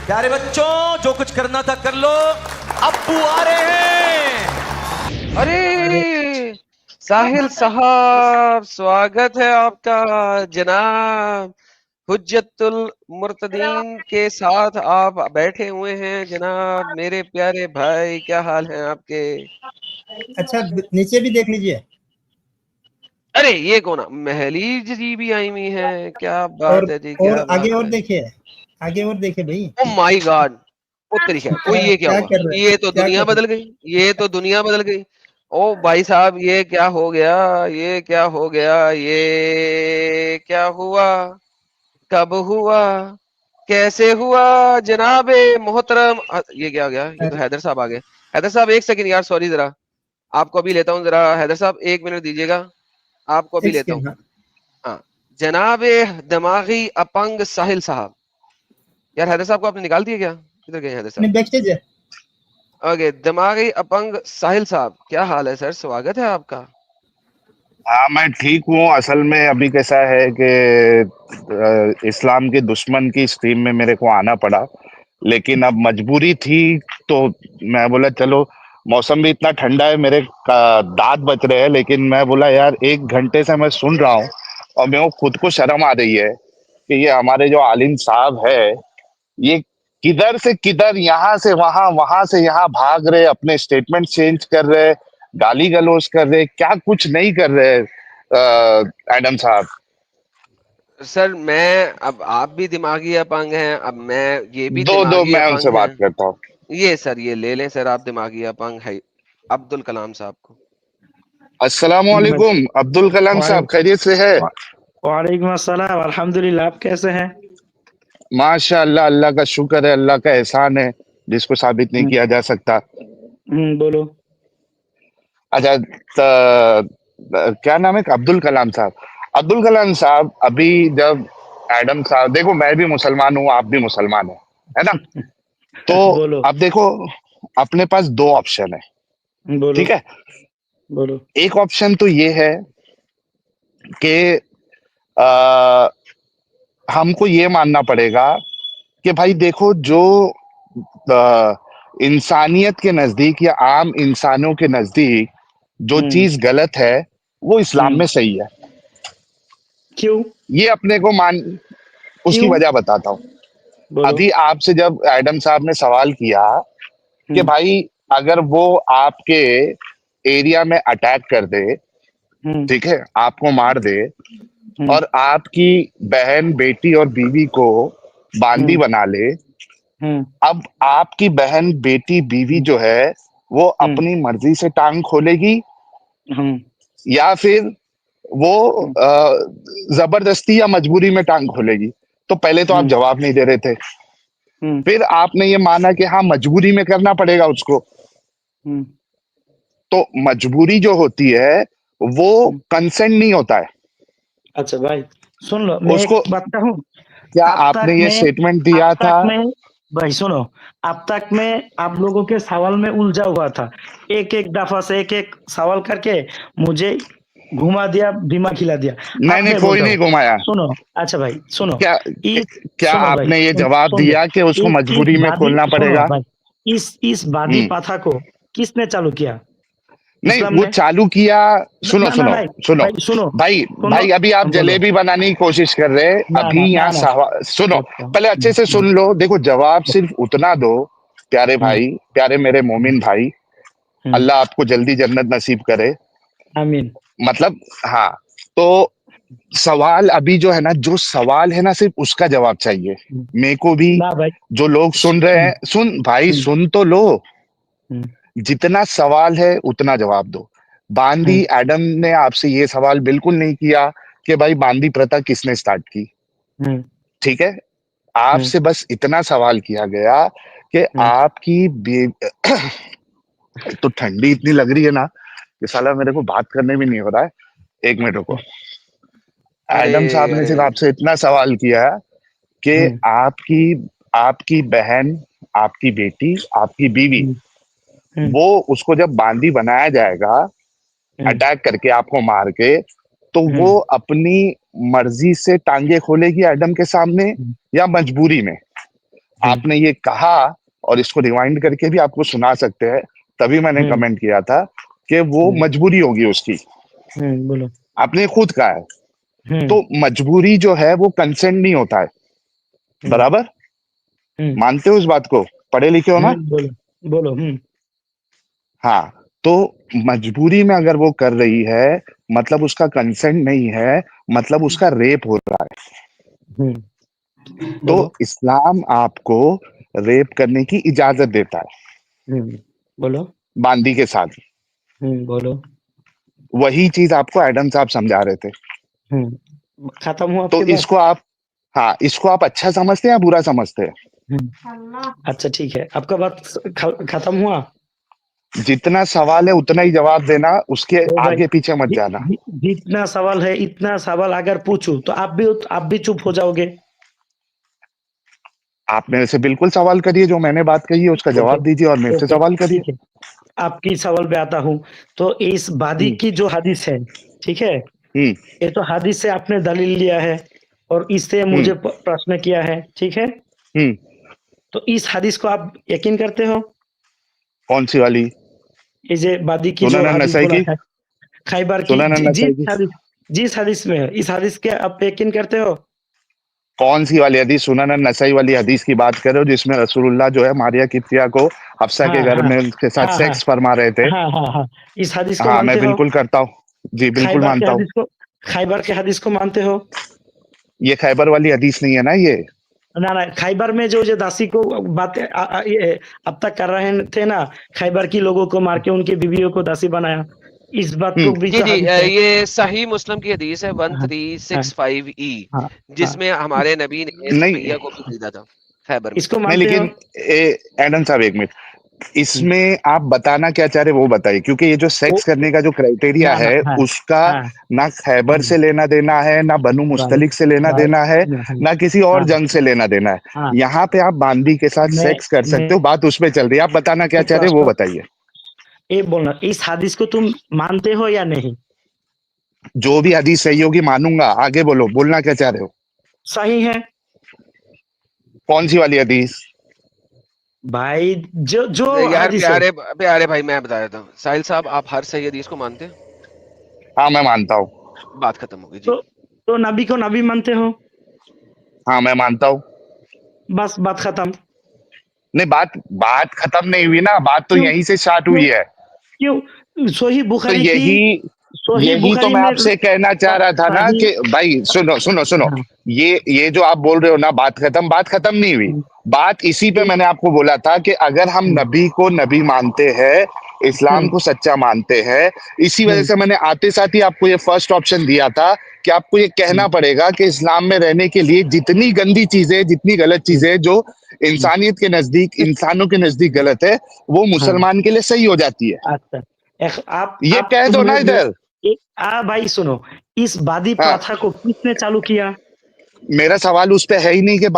प्यारे बच्चों, जो कुछ करना था कर लो, अब्बू आ रहे हैं। अरे साहिल अरे साहब, स्वागत है आपका जनाब। हुज्जतुल मुर्तदीन के साथ आप बैठे हुए हैं जनाब। मेरे प्यारे भाई, क्या हाल है आपके? अच्छा, नीचे भी देख लीजिए। अरे ये कौन महलीज जी भी आई हुई हैं? क्या और बात है जी, और क्या आगे बात और है। देखिए, आगे और देखिए भाई। Oh my God! ओ तेरी खैर, ओ ये क्या क्या हुआ? कर रहे ये तो क्या दुनिया कर बदल गई, ये तो दुनिया बदल गई। ओ भाई साहब, ये क्या हो गया? ये क्या हो गया? ये क्या हुआ? कब हुआ? कैसे हुआ? जनाबे मोहतरम, ये क्या आ गया? ये तो अरे हैदर साहब आ गए। हैदर साहब एक सेकंड यार, सॉरी जरा, आपको अभी लेता हूँ जरा। हैदर साहब 1 मिनट दीजिएगा, आपको अभी एक लेता हूँ। सेकंड। हाँ, हाँ, जनाबे दिमागी अपंग साहिल साहब। यार हैदर साहब को आपने निकाल दिया क्या? किधर गए हैदर नहीं साहब? बैक स्टेज है। ओके, दिमागी अपंग साहिल साहब, क्या हाल है सर? स्वागत है आपका। हाँ, मैं ठीक हूँ। असल में अभी कैसा है कि इस्लाम के दुश्मन की स्ट्रीम में मेरे को आना पड़ा, लेकिन अब मजबूरी थी। तो मैं बोला चलो, मौसम भी इतना ठंडा है, मेरे दांत बच रहे हैं, लेकिन मैं बोला यार 1 घंटे से मैं सुन रहा हूँ और मेरे को खुद को शर्म आ रही है कि ये हमारे जो आलिम साहब है, ये किधर से किधर, यहाँ से वहां, वहां से यहाँ भाग रहे, अपने स्टेटमेंट चेंज कर रहे, गाली गलौज कर रहे, क्या कुछ नहीं कर रहे। एडम साहब, सर मैं, अब आप भी दिमागी अपंग हैं, अब मैं ये भी दो दो दिमागी मैं उनसे अपंग हैं। बात करता हूँ। ये सर, ये ले लें सर, आप दिमागी अपंग है अब्दुल कलाम साहब को। अस्सलाम वाह- वालेकुम अब्दुल कलाम वाले- साहब, खैरियत से है? वा- वालेकुम अस्सलाम, अल्हम्दुलिल्लाह। आप कैसे हैं? माशा अल्लाह, अल्लाह का शुक्र है, अल्लाह का एहसान है जिसको साबित नहीं हम्म, किया जा सकता। बोलो। अच्छा, क्या नाम है? अब्दुल कलाम साहब। अब्दुल कलाम साहब, अभी जब एडम साहब, देखो मैं भी मुसलमान हूँ, आप भी मुसलमान है ना? तो बोलो। अब देखो, अपने पास दो ऑप्शन है, बोलो। ठीक है? बोलो। एक ऑप्शन तो ये है कि आ, हमको ये मानना पड़ेगा कि भाई देखो, जो आ, इंसानियत के नजदीक या आम इंसानों के नजदीक जो हम्म। चीज गलत है, वो इस्लाम हम्म। में सही है। क्यों? ये अपने को मान, उसकी क्यों? वजह बताता हूँ। बोलो। अभी आपसे जब एडम साहब ने सवाल किया कि हम्म। भाई अगर वो आपके एरिया में अटैक कर दे, हम्म। ठीक है, आपको मार दे, हम्म। और आपकी बहन, बेटी और बीवी को बांदी हम्म। बना ले, हम्म। अब आपकी बहन, बेटी, बीवी हम्म। जो है, वो हम्म। अपनी मर्जी से टांग खोलेगी हम्म। या फिर वो हम्म। जबरदस्ती या मजबूरी में टांग खोलेगी? तो पहले तो आप हम्म। जवाब नहीं दे रहे थे, हम्म। फिर आपने ये माना कि हाँ मजबूरी में करना पड़ेगा उसको। हम्म। तो मजबूरी जो होती है वो हम्म। कंसेंट नहीं होता है अच्छा भाई, सुन लो, मैं एक उसको। बताता हूँ। क्या अब तक आपने ये मैं स्टेटमेंट अब दिया था? तक मैं भाई सुनो, अब तक मैं आप लोगों के सवाल में उलझा हुआ था। एक एक दफा से एक एक सवाल करके मुझे घुमा दिया, दिमाग खिला दिया। नहीं अब नहीं, मैं कोई बोलता नहीं हूँ, घुमाया। सुनो। अच्छा भाई सुनो। क्या इस क्या सुनो भाई, आपने ये सुन जवाब सुन लो। दिया कि उसको इस मजबूरी में वादी, खोलना सुनो पड़ेगा? भाई, इस वादी हम्म। प्रथा को किसने चालू किया? नहीं, इस्लाम वो ने। चालू किया। सुनो ना ना सुनो भाई, सुनो, भाई सुनो। भाई सुनो। भाई, अभी आप बोलो। जलेबी बनाने की कोशिश कर रहे हैं। ना अभी ना ना यहाँ ना। सवाल सुनो, अच्छा। पहले अच्छे से सुन लो। देखो, जवाब सिर्फ उतना दो, प्यारे हम्म। भाई, प्यारे मेरे हम्म। मोमिन भाई, हम्म। अल्लाह आपको जल्दी जन्नत नसीब करे। आमीन। मतलब, हाँ, तो सवाल अभी जो है ना, जो सवाल है ना, सिर्फ उसका जवाब चाहिए। हम्म। मेरे को भी, ना भाई। जो लोग सुन रहे हम्म। हैं, सुन भाई, हम्म। सुन तो लो। हम्म। जितना सवाल है उतना जवाब दो। बांदी, हम्म। एडम ने आपसे ये सवाल बिल्कुल नहीं किया कि भाई बांदी प्रथा किसने स्टार्ट की, हम्म। ठीक है? हम्म। आपसे बस इतना सवाल किया गया कि हम्म। आपकी एक तो ठंडी इतनी लग रही है ना कि साला मेरे को बात करने भी नहीं हो रहा है। 1 मिनट रुको। अरे एडम साहब ने अरे। सिर्फ आपसे इतना सवाल किया कि हम्म। आपकी आपकी बहन, आपकी बेटी, आपकी बीवी, हम्म। हम्म। वो, उसको जब बांदी बनाया जाएगा, हम्म। अटैक करके, आपको मार के, तो वो हम्म। अपनी मर्जी से टांगे खोलेगी एडम के सामने हम्म। या मजबूरी में? आपने ये कहा और इसको रिवाइंड करके भी आपको सुना सकते हैं, तभी मैंने कमेंट किया था कि वो मजबूरी होगी उसकी। बोलो। आपने खुद कहा है, तो मजबूरी जो है वो कंसेंट नहीं होता है, बराबर? मानते हो इस बात को? पढ़े लिखे हो ना? बोलो बोलो। हाँ, तो मजबूरी में अगर वो कर रही है, मतलब उसका कंसेंट नहीं है, मतलब उसका रेप हो रहा है। तो बोलो। इस्लाम आपको रेप करने की इजाजत देता है बोलो। बांदी के साथ। बोलो। वही चीज आपको एडम साहब समझा रहे थे। खत्म हुआ तो आपकी बात? इसको आप, हाँ, इसको आप अच्छा समझते हैं या बुरा समझते हैं? अच्छा ठीक है, आपका बात खत्म हुआ। जितना सवाल है उतना ही जवाब देना, उसके ओ भाई, आगे पीछे मत जाना। जितना सवाल है इतना सवाल अगर पूछूं तो आप भी चुप हो जाओगे। आप मेरे से बिल्कुल सवाल करिए, जो मैंने बात कही है उसका ओके जवाब दीजिए और मेरे से ओके सवाल करिए। ठीक है, आपकी सवाल पे आता हूँ। तो इस वादी हम्म की जो हदीस है, ठीक है, हम्म ये तो हदीस से आपने दलील लिया है और इससे हम्म मुझे प्रश्न किया है, ठीक है। हम्म तो इस हदीस को आप यकीन करते हो? कौन सी वाली? ये जो वादी की जो सुनन हदीस नसाई बोला की? है, खैबर की, सुनन नसाई की? जिस हदीस में है, इस हदीस के आप यकीन करते हो? कौन सी वाली हदीस? सुनन नसाई वाली हदीस की बात कर रहे हो जिसमें रसूलुल्लाह जो है मारिया किप्तिया को हफ्सा के हाँ घर हाँ में उसके साथ हाँ हाँ सेक्स फरमा रहे थे? हाँ हाँ हाँ, इस हदीस को हाँ, मैं मानते हो? बिल्कुल करता हूँ। जी, बिल्कुल खैबर के मानता हूँ। हदीस को, खैबर के हदीस को मानते हो? ये खैबर वाली हदीस नहीं है ना ये? ना ना, खैबर में जो दासी को बात ये अब तक कर रहे थे ना, खैबर की लोगों को मार के उनकी बीवियों को दासी बनाया, इस बात को भी जी तो जी, हदीस है। ये सही मुस्लिम की हदीस है हाँ हाँ 1365 ई, हाँ हाँ, जिसमें हमारे नबी ने नहीं सुमैया को भी खरीदा था खैबर में। इसको नहीं, मानते हो? लेकिन एडम साहब एक मिनट, इसमें आप बताना क्या चाह रहे वो बताइए, क्योंकि ये जो वो सेक्स करने का जो क्राइटेरिया ना ना, है हाँ उसका हाँ ना खैबर हाँ, से लेना देना है, ना बनु भाई मुस्तलिक से लेना भाई, देना है, हाँ ना किसी और हाँ जंग से लेना देना है। हाँ, यहाँ पे आप बांदी के साथ मैं सेक्स कर मैं सकते हो, बात उस पे चल रही है। आप बताना क्या एक चाह रहे हो वो प्रश्न बताइए। ये बोलना, इस हदीस को तुम मानते हो या नहीं? जो भी हदीस सही होगी मानूंगा। आगे बोलो, बोलना क्या चाह रहे हो? सही है कौन सी वाली हदीस? भाई, जो जो यार हदीस है। प्यारे प्यारे भाई, मैं बता देता हूँ, साहिल साहब, आप हर सही हदीस को मानते हैं? हाँ, मैं मानता हूँ। बात खत्म होगी जी। तो नबी को नबी मानते हो? हाँ, मैं मानता हूँ। बस बात खत्म। नहीं, बात बात खत्म नहीं हुई ना, बात तो क्यों यहीं से स्टार्ट हुई क्यों है। क्यों सोही तो बुखारी की, यही सोही यही तो बुखारी मैं में आपसे कहना चाह रहा था ना सही। कि भाई सुनो सुनो सुनो, हाँ ये जो आप बोल रहे हो ना, बात खत्म नहीं हुई। बात इसी पे मैंने आपको बोला था कि अगर हम नबी को नबी मानते हैं, इस्लाम को सच्चा मानते हैं, इसी वजह से मैंने आते साथ ही आपको ये फर्स्ट ऑप्शन दिया था कि आपको ये कहना पड़ेगा कि इस्लाम में रहने के लिए जितनी गंदी चीजें, जितनी गलत चीजें जो इंसानियत के नजदीक, इंसानों के नजदीक गलत है, वो हाँ, मुसलमान के लिए सही हो जाती है। अच्छा, ये आप कह दो तुमने ना इधर। भाई सुनो, इस वादी हाँ, प्रथा को किसने चालू किया? मेरा सवाल उस पे है ही नहीं कि तो,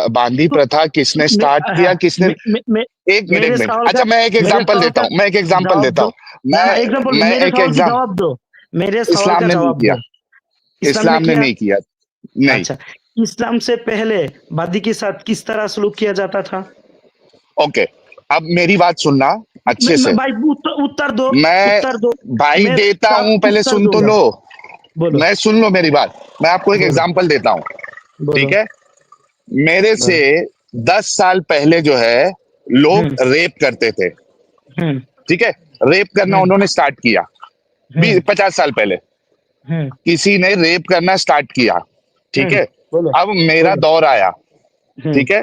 बांदी तो, प्रथा किसने स्टार्ट हाँ, किया, किसने। एक मेरे मिनट। सवाल अच्छा, का, मैं एक मेरे एग्जांपल सवाल देता का हूँ, मैं एक एग्जांपल जवाब देता दो। हूँ। ना ना, एग्जाम्पल, मैं मेरे एक सवाल की एग्जाम जवाब दो, मेरे सवाल का इस्लाम ने नहीं जवाब किया। दो। इस्लाम ने इस्लाम ने किया? नहीं किया। नहीं। अच्छा, इस्लाम से पहले वादी के साथ किस तरह सलूक किया जाता था? ओके, अब मेरी बात सुनना अच्छे से। भाई उत्तर दो, मैं उत्तर दो। भाई मैं देता हूं, पहले उत्तर सुन तो दूंगा। लो। बोलो मैं सुन लो मेरी बात, मैं आपको एक बोलो एग्जांपल देता हूं। बोलो ठीक है? मेरे से बोलो। 10 साल पहले जो है लोग हम्म रेप करते थे। हम्म ठीक है? रेप करना हम्म उन्होंने स्टार्ट किया। हम्म 50 साल पहले हम्म किसी ने रेप करना स्टार्ट किया। ठीक हम्म, है? बोलो अब मेरा बोलो। दौर आया। हम्म ठीक है?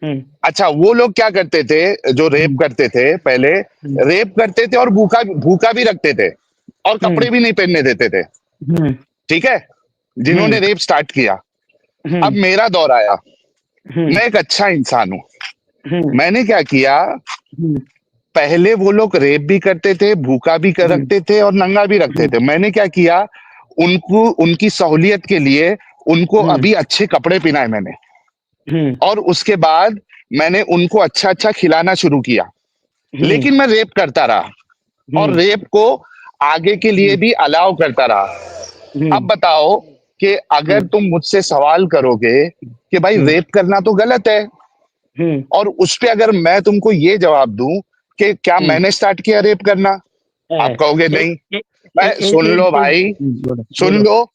हम्म अच्छा, वो लोग क्या करते थे जो रेप हम्म करते थे पहले? हम्म रेप करते थे और भूखा भूखा भी रखते थे और हम्म कपड़े भी नहीं पहनने देते थे। हम्म ठीक है? जिन्होंने हम्म रेप स्टार्ट किया। अब हम्म मेरा दौर आया। हम्म मैं एक अच्छा इंसान हूं। हम्म मैंने क्या किया? हम्म पहले वो लोग रेप भी करते थे, भूखा भी कर हम्म रखते थे और नंगा भी रखते थे। मैंने क्या किया? उनको उनकी सहूलियत के लिए उनको हम्म अभी अच्छे कपड़े पहनाए मैंने, हम्म और उसके बाद मैंने उनको अच्छा अच्छा खिलाना शुरू किया। हम्म लेकिन मैं रेप करता रहा और हम्म रेप को आगे के लिए भी अलाउ करता रहा। अब हम्म बताओ कि अगर हम्म तुम मुझसे सवाल करोगे कि भाई हम्म रेप करना तो गलत है, और उस पे अगर मैं तुमको ये जवाब दूं कि क्या मैंने स्टार्ट किया रेप करना, आप कहोगे नहीं। मैं सुन लो भाई, बोलो सुन बोलो। लो,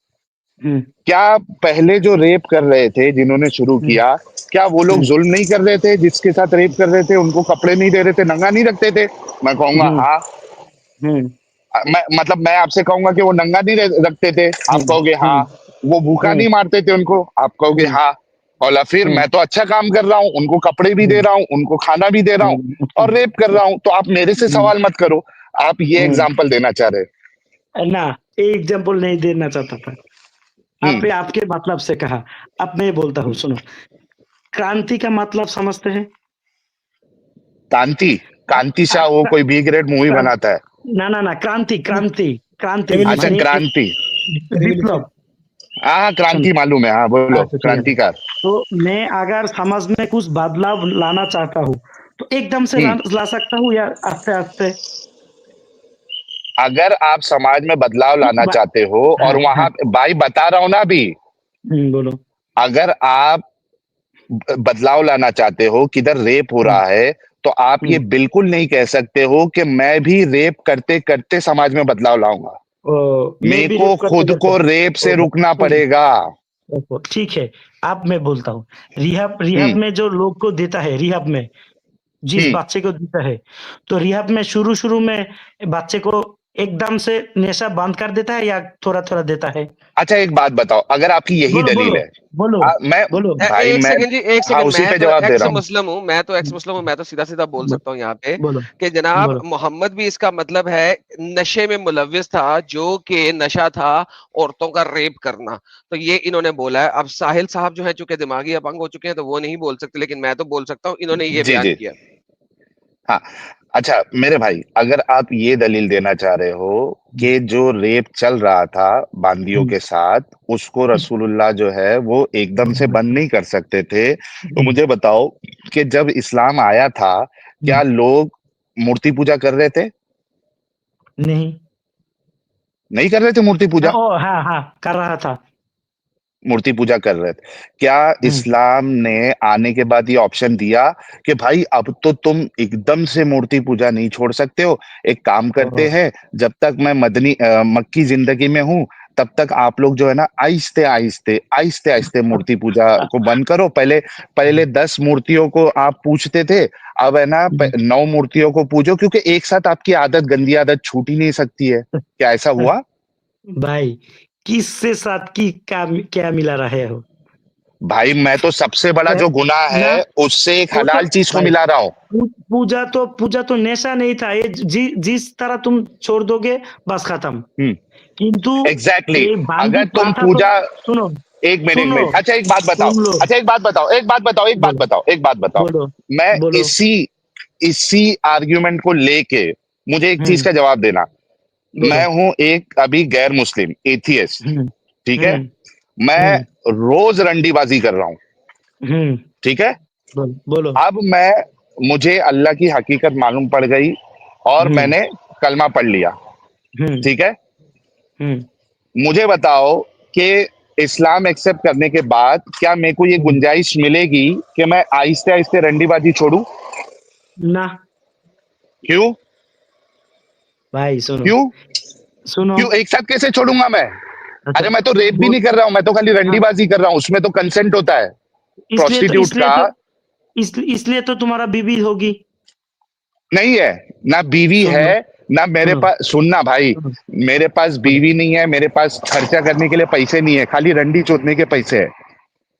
क्या पहले जो रेप कर रहे थे जिन्होंने शुरू किया, क्या वो लोग जुल्म नहीं कर रहे थे? जिसके साथ रेप कर रहे थे उनको कपड़े नहीं दे रहे थे, नंगा नहीं रखते थे? मैं कहूंगा हाँ। मैं आपसे कहूंगा कि वो नंगा नहीं रखते थे, आप कहोगे हाँ। वो भूखा नहीं मारते थे उनको, आप कहोगे हाँ। और फिर मैं तो अच्छा काम कर रहा हूँ, उनको कपड़े भी दे रहा हूँ, उनको खाना भी दे रहा हूँ और रेप कर रहा हूँ, तो आप मेरे से सवाल मत करो। आप ये एग्जाम्पल देना चाह रहे ना, एग्जाम्पल नहीं देना चाहता था। आपने आपके मतलब से कहा। अब मैं बोलता हूँ, सुनो। क्रांति का मतलब समझते हैं? कांति, कांति शाह वो कोई बी ग्रेड मूवी बनाता है। ना ना ना, क्रांति क्रांति क्रांति अच्छा माने क्रांति, विप्लव। हाँ सुनो, क्रांति मालूम है, हाँ बोलो, अच्छा ठीक है। क्रांतिकार। तो मैं अगर समाज में कुछ बदलाव लाना चाहता हूँ तो एकदम से हम्म ला सकता हूँ या आस्ते आस्ते? अगर आप समाज में बदलाव लाना चाहते हो, और हाँ हाँ, वहां भाई बता रहा हूं ना अभी, बोलो। अगर आप बदलाव लाना चाहते हो, किधर रेप हो हम्म, रहा है, तो आप ये हम्म, बिल्कुल नहीं कह सकते हो कि मैं भी रेप करते करते समाज में बदलाव लाऊंगा। मैं मेरे भी को रेप करते खुद को करते। रेप से ओहो, रुकना सुनो, पड़ेगा। देखो, ठीक है। अब मैं बोलता हूँ, रिहब हम्म में जो लोग को देता है, रिहब में जिस हम्म बच्चे को देता है, तो रिहब में शुरू शुरू में बच्चे को एकदम से नशा बंद कर देता है या थोड़ा थोड़ा देता है? अच्छा एक बात बताओ, अगर आपकी यही बोलो बोलो दलील है, बोलो मैं बोलो। भाई एक मैं सेकंड जी, एक हाँ सेकंड। उसी मैं पे तो जवाब दे एक्स रहा हूँ। मुस्लिम हूँ, मैं तो एक्स मुस्लिम हूँ, मैं तो सीधा सीधा बोल बो- सकता हूँ यहाँ पे बोलो कि जनाब बोलो। मोहम्मद भी इसका मतलब है नशे में मुलविस था, जो कि नशा था औरतों का रेप करना। तो ये इन्होंने बोला है। अब साहिल साहब जो है चूंकि दिमागी अपंग हो चुके हैं तो वो नहीं बोल सकते, लेकिन मैं तो बोल सकता हूँ, इन्होंने ये जी बयान जी, किया। हाँ। अच्छा मेरे भाई, अगर आप ये दलील देना चाह रहे हो कि जो रेप चल रहा था बांदियों के साथ, उसको रसूलुल्लाह जो है वो एकदम से बंद नहीं कर सकते थे, तो मुझे बताओ कि जब इस्लाम आया था, क्या लोग मूर्ति पूजा कर रहे थे? नहीं। नहीं कर रहे थे मूर्ति पूजा? ओ हाँ हाँ, कर रहा था। मूर्ति पूजा कर रहे थे। क्या हम्म, इस्लाम ने आने के बाद ये ऑप्शन दिया कि भाई अब तो तुम एकदम से मूर्ति पूजा नहीं छोड़ सकते हो, एक काम करते ओ, हैं, जब तक मैं मक्की जिंदगी में हूं, तब तक आप लोग जो है ना आहिस्ते आहिस्ते आहिस्ते आहिस्ते मूर्ति पूजा को बंद करो। पहले पहले 10 मूर्तियों को आप पूछते थे, अब है ना 9 मूर्तियों को पूजो, क्योंकि एक साथ आपकी आदत, गंदी आदत छूट ही नहीं सकती है। क्या ऐसा हुआ? भाई, किससे साथ की क्या क्या मिला रहे हो? भाई मैं तो सबसे बड़ा जो गुनाह ना, है उससे एक वो तो हलाल चीज को भाई, मिला रहा हूँ। पूजा तो नशा नहीं था ये। जिस तरह तुम छोड़ दोगे बस खत्म। हम्म किंतु एग्जैक्टली ये बांदी अगर तुम प्रथा तो, पूजा, सुनो एक सुन लो मिनट, अच्छा एक बात बताओ, सुन लो। अच्छा एक बात बताओ, एक बात बताओ, एक बात बोलो बताओ, एक बात बताओ। बोलो मैं बोलो। इसी इसी आर्ग्यूमेंट को लेके मुझे एक चीज हम्म, का जवाब देना। बोलो। मैं हूं एक अभी गैर मुस्लिम एथियस्ट, हम्म, ठीक है? हम्म, मैं हम्म, रोज रंडीबाजी कर रहा हूं, हम्म, ठीक है? बोलो बोलो। अब मुझे अल्लाह की हकीकत मालूम पड़ गई और हम्म, मैंने कलमा पढ़ लिया, हम्म, ठीक है? हम्म, मुझे बताओ कि इस्लाम एक्सेप्ट करने के बाद क्या मेरे को ये हम्म, गुंजाइश मिलेगी कि मैं आहिस्ते आहिस्ते रंडीबाजी छोड़ूं? ना क्यों? भाई, सुनो क्यों? सुनो। क्यों एक साथ कैसे छोड़ूंगा मैं? अच्छा, अरे मैं तो रेप भी वो, नहीं कर रहा हूं, मैं तो खाली हाँ, रंडीबाजी कर रहा हूं, उसमें तो कंसेंट होता है इसलिए तो प्रोस्टिट्यूट इसलिए का। तो इसलिए तो तुम्हारा बीबी होगी। नहीं है, ना बीवी सुन है, लो ना मेरे सुनो पास, सुनना भाई, सुनो, मेरे पास बोलो। बीवी नहीं है, मेरे पास खर्चा करने के लिए पैसे नहीं है, खाली रंडी चोदने के पैसे है।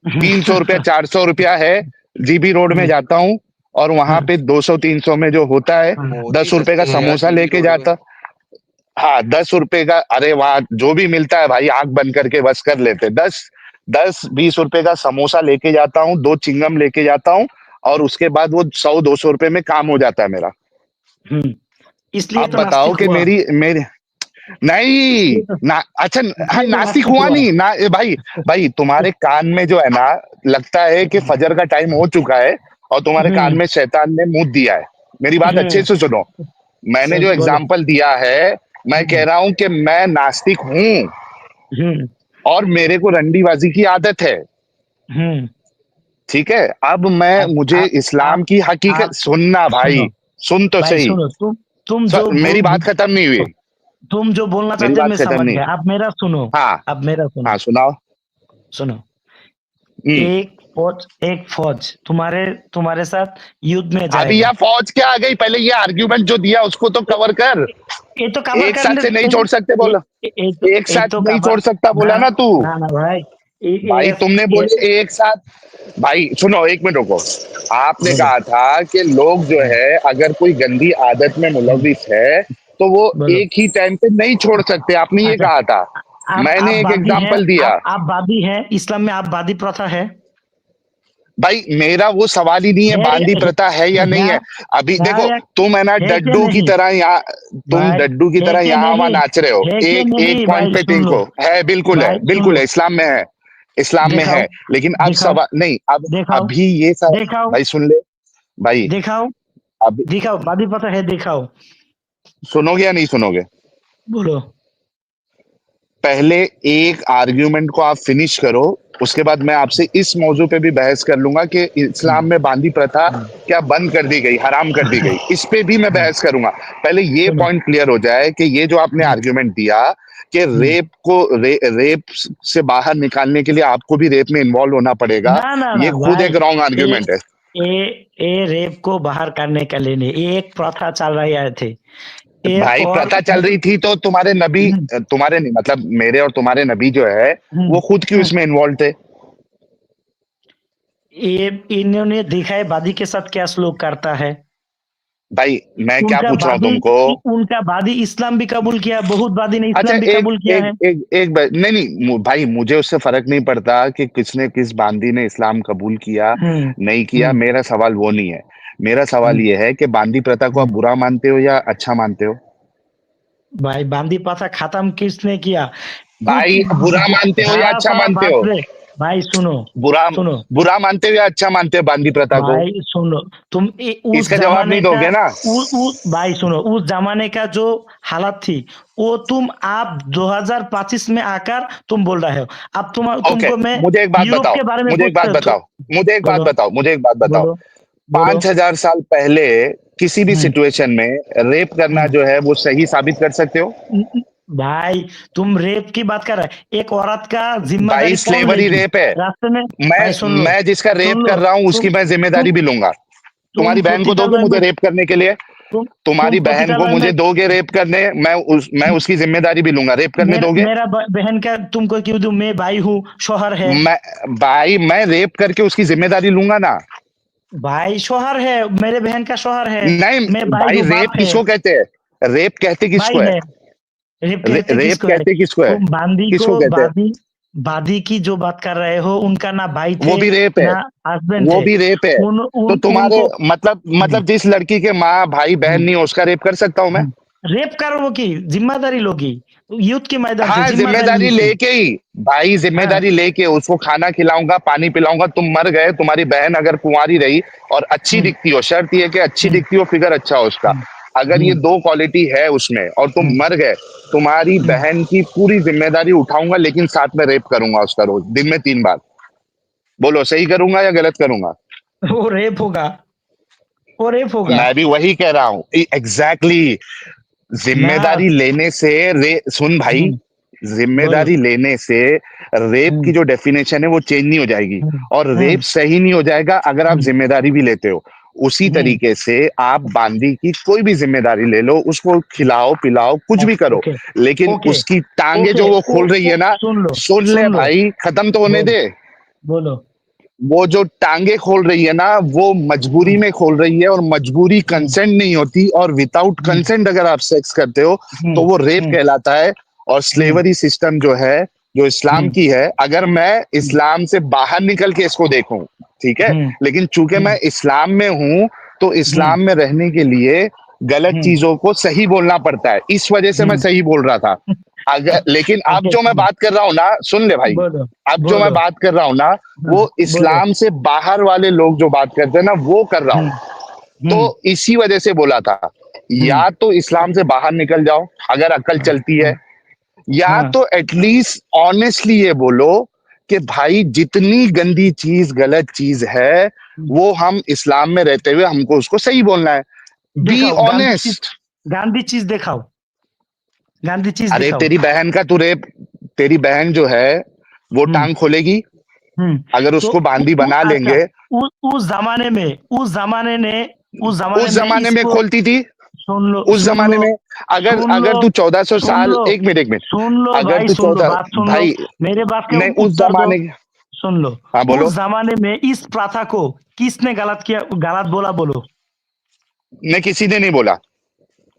300 रुपया 400 रुपया है, जीबी रोड में जाता हूँ और वहां हाँ पे 200 300 में जो होता है, हाँ 10 रुपए का सस्ते हैं यार समोसा जीबी लेके रोड में। जाता। हाँ 10 रुपए का, अरे वहां जो भी मिलता है भाई आंख बंद करके बस कर लेते, 10 10 20 रुपए का समोसा लेके जाता हूँ, 2 चिंगम लेके जाता हूँ, और उसके बाद वो 100 200 रुपए में काम हो जाता है मेरा। हम्म, इसलिए अब तो बताओ नास्तिक कि हुआ। मेरी मेरी नहीं इसलिए तो ना, अच्छा, हाँ इसलिए तो नास्तिक नास्तिक हुआ हुआ। नहीं ना भाई। भाई तुम्हारे कान में जो है ना, लगता है कि फजर का टाइम हो चुका है और तुम्हारे कान हम्म, में शैतान ने मुंह दिया है। मेरी बात अच्छे हम्म, से सुनो, मैंने जो बोलो। एग्जाम्पल दिया है, मैं कह हम्म, रहा हूं कि मैं नास्तिक हूं हम्म, और मेरे को रंडीबाजी की आदत है, हम्म, ठीक है, अब मैं मुझे आप इस्लाम की हकीकत आप सुनना भाई, सुनो सुन तो भाई, सही। सुनो, तुम जो मेरी बात खत्म नहीं हुई, तुम जो बोलना मेरी चाहते हो बात मैं खत्म समझ नहीं। गया। आप मेरा सुनो, हाँ आप मेरा हाँ सुनो, सुनाओ। सुनो। हम्म। एक फौज तुम्हारे तुम्हारे साथ युद्ध में अभी जाएगा। यह फौज क्या आ गई, पहले ये आर्ग्यूमेंट जो दिया उसको तो कवर कर। ये तो कवर एक साथ करने से नहीं छोड़ सकते ये, बोला, ये तो एक ये साथ तो नहीं कवर छोड़ सकता ना बोला ना तू। ना ना भाई, भाई तुमने ये बोले एक साथ। भाई सुनो, एक मिनट रुको। आपने बोलो, कहा था कि लोग जो है अगर कोई गंदी आदत में मुलविस है तो वो बोलो। एक ही टाइम पे नहीं छोड़ सकते, आपने ये अच्छा, कहा था। आप मैंने एक वादी हैं, एग्जांपल दिया। आप वादी हैं, इस्लाम में आप वादी प्रथा है? भाई मेरा वो सवाल ही नहीं है बांदी प्रथा है या नहीं है। अभी देखो, या तुम है ना है क्या डड्डू की नहीं तरह यहाँ, तुम भाई? डड्डू की है तरह क्या यहाँ वहां नहीं? नाच रहे हो। है क्या एक एक नहीं पॉइंट भाई? पे सुन लो टिको है, बिल्कुल है, भाई, सुन बिल्कुल लो। है, इस्लाम में है, इस्लाम में दिखाओ, है। लेकिन अब दिखाओ, सवाल नहीं, अब दिखाओ, अभी ये सब। दिखाओ, भाई सुन ले भाई, दिखाओ, अब दिखाओ, वादी प्रथा है, दिखाओ। सुनोगे या नहीं सुनोगे? बोलो। पहले एक आर्ग्यूमेंट को आप फिनिश करो, उसके बाद मैं आपसे इस मौजू पे भी बहस कर लूंगा कि इस्लाम में बांदी प्रथा क्या बंद कर दी गई, हराम कर दी गई, इस पे भी मैं बहस करूंगा। पहले ये सुनो। पॉइंट क्लियर हो जाए कि ये जो आपने आर्ग्यूमेंट दिया कि रेप से बाहर निकालने के लिए आपको भी रेप में इन्वॉल्व होना पड़ेगा, ना ना ये ना खुद एक भाई, रॉन्ग ये आर्ग्यूमेंट है। ये रेप को बाहर करने के लिए नहीं, ये एक प्रथा चल रही है थी एक भाई और प्रथा चल रही थी तो तुम्हारे नबी, तुम्हारे नहीं मतलब मेरे और तुम्हारे नबी जो है वो खुद क्यों इसमें इन्वॉल्व थे? ये इन्होंने देखा है वादी के साथ क्या सलूक करता है। भाई मैं क्या उनका पूछ रहा हूँ वादी तुमको? उनका वादी इस्लाम भी कबूल किया, बहुत वादी ने अच्छा इस्लाम भी एक कबूल किया एक है। एक एक नहीं नहीं भाई, मुझे उससे फर्क नहीं पड़ता कि किसने किस बांदी ने इस्लाम कबूल किया हम्म नहीं किया, हम्म मेरा सवाल वो नहीं है। मेरा सवाल हम्म ये है कि बांदी प्रथा को आप हम्म। बुरा मानते हो या अच्छा मानते हो? भाई बांदी प्रथा खत्म किसने किया? कुछ भाई बुरा मानते हो या जरा अच्छा सा मानते बात हो? रे। भाई सुनो, बुरा सुनो बुरा मानते हो या अच्छा मानते हो बांदी प्रथा को? भाई, सुनो। तुम उस इसका जवाब जमाने नहीं का दोगे ना? भाई सुनो, उस जमाने का जो हालत थी, वो आप 2025 में आकर तुम बोल रहे हो। अब ओके, तुमको मैं मुझे एक बात यूरोप बताओ, के बारे में मुझे एक बात पूछते तो बताओ, मुझे एक बात बोलो, बताओ, मुझे एक बात बताओ। बोलो, बोलो। 5,000 साल किसी भी हम्म सिचुएशन में रेप करना हम्म जो है वो सही साबित कर सकते हो? भाई तुम रेप की बात कर रहे हो, एक औरत का भाई जिम्मेदारी कौन स्लेवरी लेगी रेप है। रास्ते में? मैं भाई सुन लो, मैं जिसका रेप सुन लो। कर रहा हूं तुम उसकी मैं तुम जिम्मेदारी भी लूंगा। तुम तुम्हारी बहन को दोगे सतीताल मुझे में रेप करने के लिए? तुम तुम तुम्हारी बहन को सतीताल में मुझे दोगे रेप करने, मैं उसकी जिम्मेदारी भी लूंगा, रेप करने दोगे? मेरा बहन का तुमको क्यों दूं? मैं भाई हूँ, शोहर है। मैं भाई मैं रेप करके उसकी जिम्मेदारी लूंगा ना? भाई शोहर है, मेरे बहन का शोहर है। मैं नहीं भाई भाई, हूँ, रेप बाप है, किसको कहते हैं? रेप कहते किसको भाई है? है। रेप कहते रेप किसको है? कहते किसको है? तुम बांदी को किसको कहते हैं? बादी बादी की जो बात कर रहे हो, उनका ना भाई वो थे भी रेप है, ना हस्बैंड वो थे। भी रेप है। तो तुम्हारे उनको मतलब जिस लड़की के माँ भाई बहन नहीं हो उसका रेप कर सकता हूं मैं? रेप करो की जिम्मेदारी लोगी, युद्ध के मैदान से हाँ जिम्मेदारी जिम्मेदारी ली थी। लेके ही, भाई हाँ जिम्मेदारी लेके उसको खाना खिलाऊंगा, पानी पिलाऊंगा। तुम मर गए, तुम्हारी बहन अगर कुंवारी रही और अच्छी हम्म दिखती हो, शर्त ये है कि अच्छी हम्म दिखती हो, फिगर अच्छा हो उसका, हम्म अगर ये हम्म दो क्वालिटी है उसमें और तुम हम्म मर गए, तुम्हारी हम्म। बहन की पूरी जिम्मेदारी उठाऊंगा, लेकिन साथ में रेप करूंगा उसका रोज दिन में 3 बार। बोलो सही करूंगा या गलत करूंगा? वो रेप होगा, वो रेप होगा। मैं भी वही कह रहा हूँ, एग्जैक्टली। ना जिम्मेदारी लेने से सुन भाई, हम्म बोलो। जिम्मेदारी लेने से रेप की हम्म जो डेफिनेशन है वो चेंज नहीं हो जाएगी, हम्म और रेप हम्म सही नहीं हो जाएगा अगर आप हम्म जिम्मेदारी भी लेते हो। उसी हम्म। तरीके से आप बांदी की कोई भी जिम्मेदारी ले लो, उसको खिलाओ पिलाओ कुछ भी करो, ओके लेकिन ओके उसकी टांगे ओके। जो वो खोल रही है ना, सुन लो, सुन ले सुन लो, भाई, खत्म तो होने बोलो, दे। बोलो। वो जो टांगे खोल रही है ना, वो मजबूरी में खोल रही है, और मजबूरी हम्म कंसेंट नहीं होती, और विदाउट हम्म कंसेंट अगर आप सेक्स करते हो हम्म तो वो रेप हम्म कहलाता है। और हम्म स्लेवरी सिस्टम जो है, जो इस्लाम हम्म की है, अगर मैं इस्लाम से बाहर निकल के इसको देखूं, ठीक है, हम्म लेकिन चूंकि मैं हम्म इस्लाम में हूं तो हम्म इस्लाम में रहने के लिए गलत हम्म चीजों को सही बोलना पड़ता है, इस वजह से मैं हम्म। सही बोल रहा था। अगर लेकिन अब ओके, जो मैं सुनो, बात कर रहा हूं ना, सुन ले भाई, बोलो, अब जो मैं बोलो। बात कर रहा हूं ना, हाँ, वो बोलो। इस्लाम से बाहर वाले लोग जो बात करते हैं ना, वो कर रहा हम्म हूं। तो हम्म इसी वजह से बोला था, हम्म या तो इस्लाम से बाहर निकल जाओ अगर अकल चलती है, हाँ या हाँ तो एटलीस्ट ऑनेस्टली ये बोलो कि भाई जितनी गंदी चीज गलत चीज है वो हम इस्लाम में रहते हुए हमको उसको सही बोलना है। बी दिखाओ ऑनेस्ट। गांधी चीज दिखाओ, गांधी चीज अरे दिखाओ। तेरी बहन जो है वो हम्म, टांग खोलेगी हम्म। अगर तो उसको बांदी बना अच्छा, लेंगे। उस जमाने में, उस उस जमाने में जमाने में इसको खोलती थी। सुन लो, उस सुन जमाने लो, में अगर सुन लो, अगर तू 1400 सुन साल लो, एक मिनट सुन लो अगर भाई, तू सुन लो, 14 बात सुन लो, भाई मेरे बात के नहीं उस उत्तर दो। जमाने। सुन लो, हाँ बोलो। उस जमाने में इस प्रथा को किसने गलत किया, गलत बोला, बोलो। नहीं किसी ने नहीं बोला।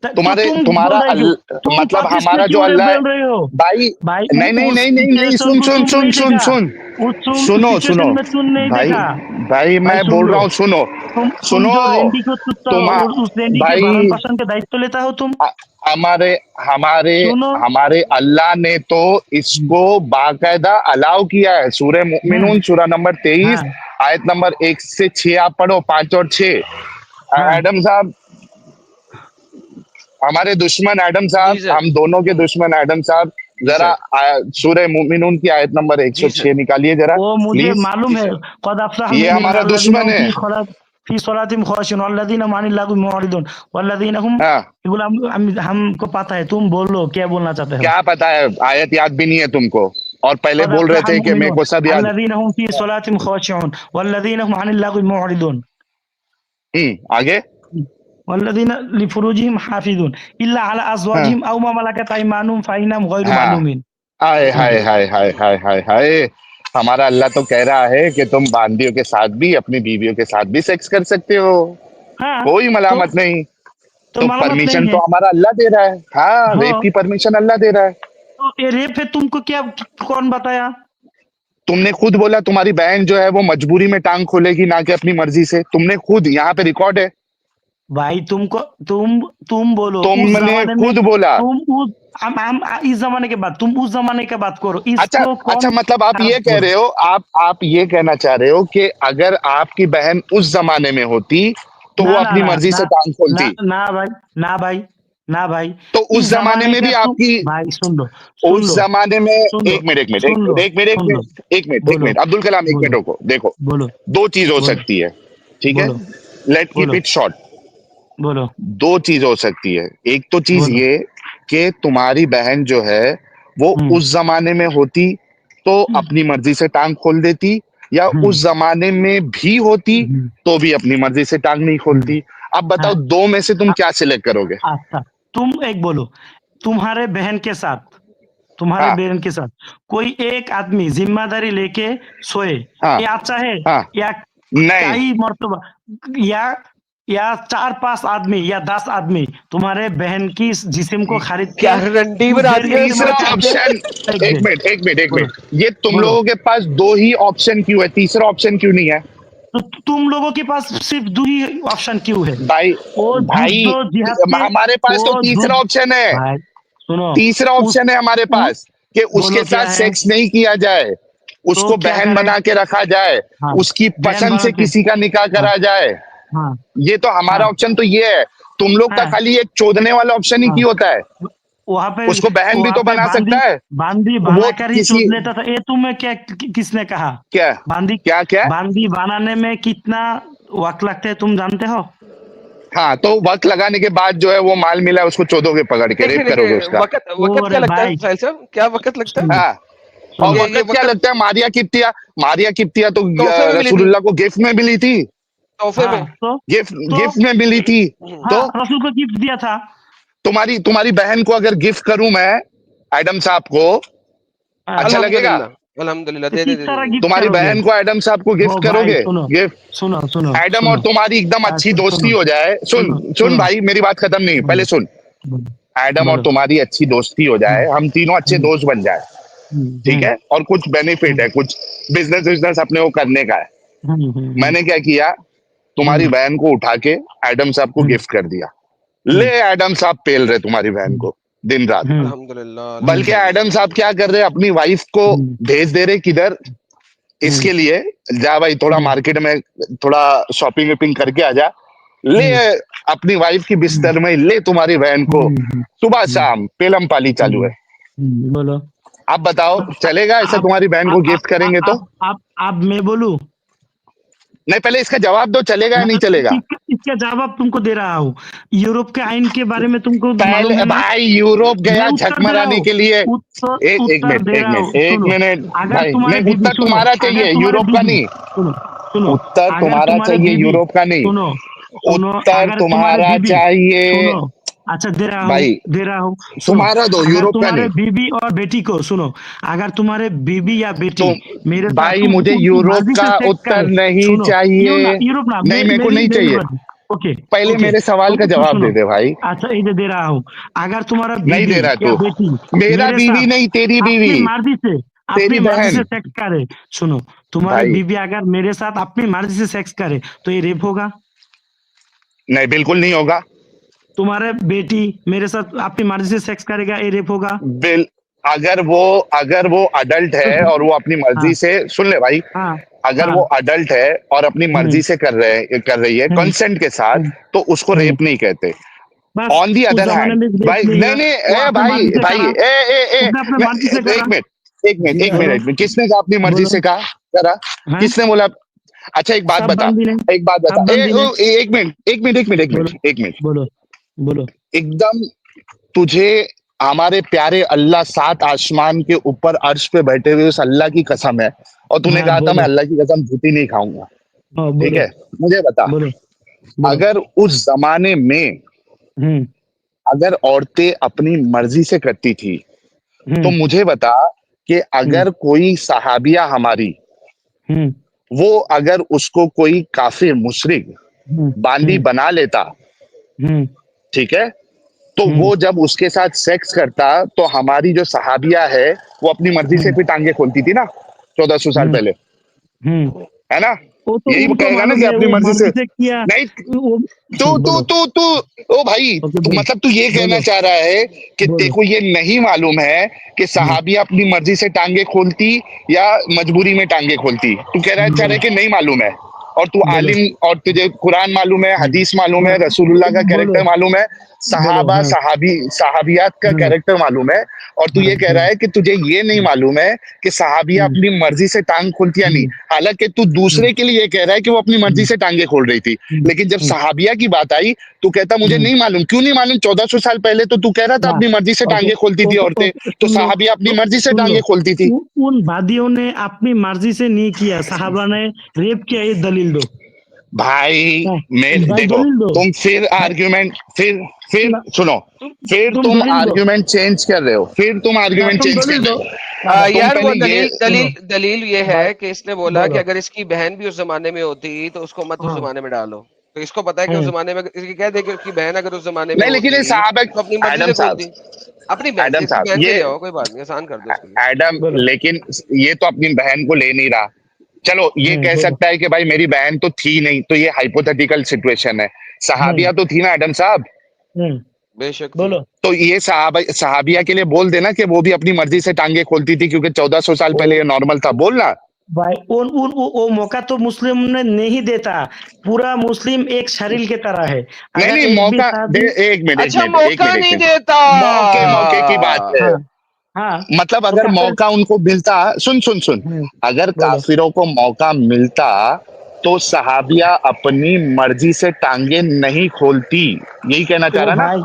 तो तुम तुम्हारा बोल रहे क्यों? तुम मतलब पाकिस्तान हमारा जो क्यों अल्लाह है बोल रहे हो भाई। भाई? नहीं नहीं उस नहीं नहीं नहीं सिचुएशन सुन को सुन तुम सुन नहीं सुन देखा, सुन उस सुनो सुनो सिचुएशन में तुम नहीं भाई। देखा। भाई भाई मैं सुन बोल लो, रहा हूँ सुनो तुम सुनो। जो रेंडी को तुत्ता हो, तुम और उस रेंडी के भाई भरण पोषण के दायित्व लेता हो तुम। अ- हमारे हमारे सुनो। हमारे अल्लाह ने तो इसको बाकायदा अलाउ किया है। सूरह हम्म। मुमिनून सूरह नंबर 23 हाँ, आयत नंबर 1 से 6 आप पढ़ो, 5 और 6। हाँ। एडम साहब हमारे दुश्मन एडम जी साहब, सर। हम दोनों के दुश्मन एडम साहब, जी जरा सर। सूरह मुमिनून की आयत नंबर जी सर। 106 निकालिए जरा वो मुझे प्लीज। मालूम जी है। सर। कद अफलह ये अलमुमिनून हमारा अल्लज़ीना दुश्मन हुम है। फी सलातिहिम खाशिऊन वल्लज़ीना हुम अनिल लग़वी मुअरिदून वल्लज़ीना हुम। हाँ बोला हमको पता है, तुम बोलो क्या बोलना चाहते हो। क्या पता है, आयत याद भी नहीं है तुमको और पहले कद बोल रहे अफलह थे कि मेरे अलमुमिनून को सब याद। अल्लज़ीना हुम फी सलातिहिम खाशिऊन वल्लज़ीना हुम अनिल लग़वी मुअरिदून आगे। वल्लज़ीना लिफुरूजिहिम हाफिज़ून इल्ला अला हाँ अज़वाजिहिम औ मा मलकत अयमानुहुम फइन्नहुम गैरु हाँ मालूमीन। हाय हाय हाय हाय हाय हाय हाय। हमारा अल्लाह तो कह रहा है कि तुम बांदियों के साथ भी अपनी बीवियों के साथ भी सेक्स कर सकते हो, हाँ, कोई तो मलामत नहीं। तो मालूमत परमिशन नहीं तो है। हमारा अल्लाह दे रहा है। हाँ रेप हाँ, की परमिशन अल्लाह दे रहा है। तो ये रेप है, तुमको क्या, कौन बताया? तुमने खुद बोला तुम्हारी बहन जो है वो मजबूरी में टांग खोलेगी ना कि अपनी मर्जी से। तुमने खुद, यहाँ पे रिकॉर्ड है। भाई तुमको, तुम बोलो उस तुमने जमाने में, खुद बोला। तुम उस हम इस जमाने के बाद, तुम उस जमाने के बात करो, अच्छा इसको अच्छा, कौन मतलब आप खराब ये कह बोलो? रहे हो, आप ये कहना चाह रहे हो कि अगर आपकी बहन उस जमाने में होती तो वो ना ना अपनी ना मर्जी ना से टांग ना खोलती। ना भाई, ना भाई, ना भाई। तो इस उस जमाने जमाने में का भी तुम, आपकी, भाई सुन लो, सुन उस लो, जमाने में सुन लो, एक मिनट एक मिनट एक सुन लो, मिनट एक मिनट एक सुन लो, मिनट एक मिनट एक बोलो, मिनट अब्दुल कलाम एक मिनट बोलो, रुको। देखो बोलो, दो चीज हो बोलो, सकती है, ठीक है, बोलो, लेट कीप बोलो, इट शॉर्ट। बोलो, दो चीज हो सकती है। एक तो चीज बोलो। ये कि तुम्हारी बहन जो है वो हम्म, उस जमाने में होती तो अपनी मर्जी से टांग खोल देती, या हम्म, उस जमाने में भी होती हम्म, तो भी अपनी मर्जी से टांग नहीं हम्म। खोलती। अब बताओ हाँ, दो में से तुम क्या सिलेक्ट करोगे? अच्छा, तुम एक बोलो, तुम्हारे बहन के साथ, तुम्हारे हाँ बहन के साथ कोई एक आदमी जिम्मेदारी लेके सोए, हाँ ये अच्छा है? हाँ। या नहीं कई मर्तबा, या या 4-5 आदमी या 10 आदमी तुम्हारे बहन की जिस्म को खरीद क्या के रणदीप कुछ देर के लिए तीसरा तुम्हारे पीछे ऑप्शन, फेंक एक दे। मिनट एक मिनट एक बोलो, मिनट, ये तुम बोलो। लोगों के पास दो ही ऑप्शन क्यों है, तीसरा ऑप्शन क्यों नहीं है? तो तुम लोगों के पास सिर्फ दो ही ऑप्शन क्यों है? भाई वो भाई जुद्दो जिहाद के, हमारे पास तो वो तीसरा जुद ऑप्शन है। भाई सुनो, तीसरा उस ऑप्शन है हमारे उ, पास कि उसके बोलो क्या साथ है? सेक्स नहीं किया जाए, तो उसको क्या बहन करे? बना के रखा जाए, हाँ, उसकी बहन पसंद बना से के। किसी का निकाह हाँ, करा जाए। हाँ, ये तो हमारा हाँ, ऑप्शन तो ये है। तुम लोग का हाँ, खाली एक चोदने वाला ऑप्शन ही हाँ। क्यों होता है? वहां पे उसको बहन भी वहां तो पे बना बांदी, सकता है। बांदी वो बनाकर ही किसी चोद लेता था, ये तुम्हें क्या किसने कहा? क्या बांदी, क्या क्या बांदी बनाने में कितना वक्त लगता है तुम जानते हो? हाँ तो वक्त लगाने के बाद जो है वो माल मिला है, उसको चोदोगे पकड़ के, रेप एक करोगे उसका। वक्त वक्त क्या अरे लगता है भाई, साहिल साहब, क्या वक्त लगता है? सुनो, हाँ और सुनो। ये वक्त क्या वक्त लगता है? मारिया किप्तिया तो तोहफे में मिली थी, रसूलुल्लाह को गिफ्ट में मिली थी। तोहफे हाँ, में। गिफ्ट तो गिफ्ट में मिली थी। हाँ, तो रसूल को गिफ्ट दिया था। तुम्हारी तुम्हारी बहन को अगर गिफ्ट करूं मैं एडम साहब को, हाँ, अच्छा लगेगा? अल्हम्दुलिल्लाह, अल्हम्दुलिल्लाह, तो दे दे किस दे दे तरह दे। गिफ्ट तुम्हारी करोगे? बहन को एडम साहब को वो गिफ्ट भाई करोगे सुनो, गिफ्ट? सुनो, सुनो, एडम और सुनो, तुम्हारी एकदम अच्छी दोस्ती सुनो, हो जाए। सुन सुनो, सुन सुनो, भाई, मेरी बात खत्म नहीं, पहले बोलो, सुन। बोलो, एडम और बोलो। तुम्हारी अच्छी दोस्ती हो हम्म, जाए, हम तीनों अच्छे हम्म, दोस्त बन जाए, ठीक हम्म, है, और कुछ बेनिफिट हम्म, है, कुछ बिजनेस बिजनेस अपने को करने का है। हम्म, हम्म, मैंने क्या किया, तुम्हारी हम्म, बहन को उठा के एडम साहब को हम्म, गिफ्ट कर दिया। ले हम्म, एडम साहब पेल रहे तुम्हारी बहन हम्म, को दिन रात। हम्म, अल्हम्दुलिल्लाह, बल्कि अल्हम्दुलिल्लाह। एडम साहब क्या कर रहे हैं, अपनी वाइफ को हम्म, भेज दे रहे किधर, हम्म, इसके लिए जा भाई थोड़ा हम्म, मार्केट में थोड़ा शॉपिंग वॉपिंग करके आ जा। ले हम्म, अपनी वाइफ की बिस्तर में ले तुम्हारी बहन को, हम्म, सुबह शाम पेलम पाली चालू है। बोलो। आप बताओ चलेगा ऐसा? तुम्हारी बहन को गिफ्ट करेंगे तो? आप मैं बोलूं? नहीं, पहले इसका जवाब दो, चलेगा या नहीं चलेगा? इसका जवाब तुमको दे रहा हूँ। यूरोप के आइन के बारे में तुमको मालूम पहले है ना? भाई यूरोप मैं गया उत्तर झक दे रहा मराने हूँ। के लिए। उत्तर एक एक उत्तर मिनट दे एक रहा हूँ। मिनट एक सुनो, मिनट अगर भाई, तुम्हारे नहीं बीबी उत्तर सुनो, तुम्हारा अगर चाहिए, तुम्हारे यूरोप का बीबी नहीं। सुनो सुनो, उत्तर अगर तुम्हारा तुम्हारे चाहिए, बीबी यूरोप का नहीं। सुनो सुनो, उत्तर अगर तुम्हारे तुम्हारा बीबी चाहिए सुनो, अच्छा भाई, दे रहा हूँ, सुनो, तुम्हारा दो, अगर यूरोप का तुम्हारे नहीं। बीबी और बेटी को सुनो, अगर तुम्हारे बीबी या बेटी मेरे तुम साथ भाई, मुझे उनकी यूरोप मर्जी से का सेक्स उत्तर करे, नहीं सुनो, चाहिए। यूरोप ना नहीं, मेरे को मेरी नहीं मेरी चाहिए। बात, ओके पहले ओके, मेरे सवाल का तो जवाब सुनो, दे दे भाई। अच्छा ये दे रहा हूँ, अगर तुम्हारा नहीं बीबी दे रहा या तू। बेटी मेरा मेरे बीवी साथ नहीं, तेरी अपनी बीवी, मर्जी से तेरी बहन। सेक्स करे, सुनो, तुम्हारी भाई बीबी अगर मेरे साथ अपनी मर्जी से सेक्स करे तो ये रेप होगा? नहीं, बिल्कुल नहीं होगा। तुम्हारे बेटी मेरे साथ अपनी मर्जी से सेक्स करेगा, ये रेप होगा? बिल अगर वो अडल्ट है और वो अपनी हाँ मर्जी से, सुन ले भाई, हाँ अगर हाँ, वो अडल्ट है और अपनी हम्म मर्जी से कर रही है हम्म कंसेंट के साथ, हम्म तो उसको हम्म। रेप नहीं कहते। बस ऑन दी उस अदर जमाने हैंड, में रेप भाई नहीं नहीं है, नहीं, वो ए अपने भाई मर्जी से भाई, करा, ए उसने अपने मैं मर्जी से एक करा। मिनट एक बोलो मिनट, किसने कहा अपनी मर्जी बोलो, से कहा करा? हाँ, किसने बोला? अच्छा एक बात सब बता, बंदी ने, एक बात बता, सब बंदी ने, एक मिनट एक मिनट एक मिनट एक बोलो मिनट एक मिनट, बोलो बोलो। एकदम तुझे हमारे प्यारे अल्लाह सात आसमान के ऊपर अर्श पे बैठे हुए उस अल्लाह की कसम है, और तूने हाँ कहा था मैं बोलो, अल्लाह की कसम झूठी नहीं खाऊंगा। हाँ ठीक बोलो है, मुझे बता, बोलो बोलो। अगर उस जमाने में हम्म अगर औरतें अपनी मर्जी से करती थी, तो हम्म मुझे बता कि हम्म अगर कोई सहाबिया हमारी, हम्म वो अगर उसको कोई काफिर मुशरिक हम्म बांदी हम्म बना लेता, हम्म ठीक है, तो हम्म वो जब उसके साथ सेक्स करता, तो हमारी जो सहाबिया है वो अपनी मर्जी से हम्म फिर टांगे खोलती थी ना, 1400 साल हम्म पहले, हम्म। है ना? वो तो यही वो उनको कहेगा ना कि मालूम है, अपनी वो मर्जी से। मर्जी से किया। नहीं, वो तू तू बोलो, तू तू ओ भाई, ओके तू बोलो मतलब तू ये कहना बोलो चाह रहा है कि बोलो। तेको ये नहीं मालूम है कि हम्म सहाबिया अपनी मर्जी से टांगे खोलती या मजबूरी में टांगे खोलती? तू चाह रहा है बोलो कि नहीं मालूम है, और तू बोलो। आलिम, और तुझे कुरान मालूम है, हम्म, हदीस मालूम है, बस रसूलुल्लाह का बोलो कैरेक्टर मालूम है, बोलो। सहाबा हाँ सहाबियात का हाँ कैरेक्टर मालूम है, और तू हाँ ये कह रहा हाँ, है कि तुझे ये नहीं मालूम है कि सहाबिया हम्म अपनी मर्जी से टांग खोलती या नहीं। हम्म हालांकि तू हम्म दूसरे के लिए ये कह रहा है कि वो अपनी मर्जी हम्म से टांगे खोल रही थी, हम्म लेकिन जब हम्म सहाबिया की बात आई तो कहता मुझे हम्म। नहीं मालूम। क्यों नहीं मालूम? 1400 साल पहले तो तू कह रहा था हाँ अपनी मर्जी से ओके टांगे खोलती थी ओके औरतें, ओके, तो सुन लो, सहाबिया अपनी तो मर्जी से सुन लो, टांगे खोलती थी। उन वादियों ने अपनी मर्जी से नहीं किया, साहबा ने रेप किया, ये दलील दो। भाई हाँ, मेरे भाई देखो, दलील दो तुम फिर भाई। आर्ग्यूमेंट, फिर ना, सुनो, फिर तुम तुम दलील दो आर्ग्यूमेंट चेंज कर रहे हो, फिर तुम ना, आर्ग्यूमेंट तुम चेंज कर दलील रहे दो। हो। हाँ तुम यार वो पहले ये दलील सुनो दलील दलील ये भाई, है कि इसने बोला कि बोलो। अगर इसकी बहन भी उस जमाने में होती तो उसको मत उस हाँ जमाने में डालो। तो इसको पता है कि उस हम्म जमाने में इसकी कह दे कि उसकी बहन अगर उस जमाने में नहीं, लेकिन ये होती साहब, तो अपनी मर्जी एडम से साहब, खोलती। अपनी बहन से, एडम इसकी साहब बहन से ये ले आओ, कोई बात नहीं, आसान कर दो उसके लिए। एडम, बोलो। लेकिन ये तो अपनी बहन को ले नहीं रहा। चलो ये कह बोलो। सकता है कि भाई मेरी बहन तो थी नहीं, तो ये हाइपोथेटिकल सिचुएशन है। हम्म सहाबिया तो थी ना एडम साहब, हम्म बेशक थी। बोलो। तो ये सहाबिया के लिए बोल देना कि वो भी अपनी मर्जी से टांगे खोलती थी, क्योंकि 1400 साल पहले ये नॉर्मल था, बोलना। भाई वो मौका तो मुस्लिम ने नहीं देता। पूरा मुस्लिम एक शरीर के तरह है। नहीं अगर नहीं, एक भी मौका दे, शादी, अच्छा, एक मौका मिनट एक नहीं मिनट, देता। मौके की बात है। हाँ हाँ, मतलब तो अगर काफिर, मौका उनको मिलता, सुन, अगर बोलो। काफिरों को मौका मिलता, तो सहाबिया अपनी मर्जी से टांगे नहीं खोलती, यही कहना चाह ओ रहा ना? भाई,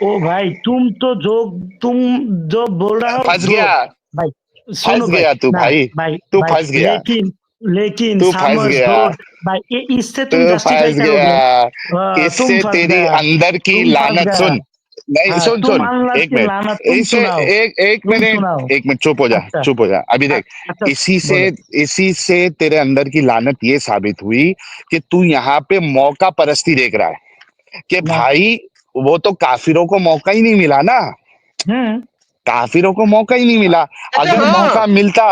ओ भाई, तुम जो बोल रहे हो फंस गया, झूठ। भाई सुनो भाई, तू ना भाई, भाई तू भाई, फंस गया, लेकिन लेकिन तू फंस समझ गया, झूठ। भाई इससे तू तुम जस्टिफाई फंस करोगे? गया, तुम इससे फंस तेरी गया, अंदर की तुम फंस लानत गया। सुन। नहीं, हाँ, तुम सुन, अल्लाह एक की लानत, मिनट, तुम इसे सुनाओ, तुम सुनाओ। एक मिनट, चुप हो जा, अच्छा चुप हो जा अभी, देख। अच्छा, इसी से बोलो। इसी से तेरे अंदर की लानत ये साबित हुई कि तू यहाँ पे मौका परस्ती देख रहा है, कि ना, भाई वो तो काफिरों को मौका ही नहीं मिला ना, हम्म काफिरों को मौका ही नहीं मिला। अच्छा अगर हाँ। मौका मिलता,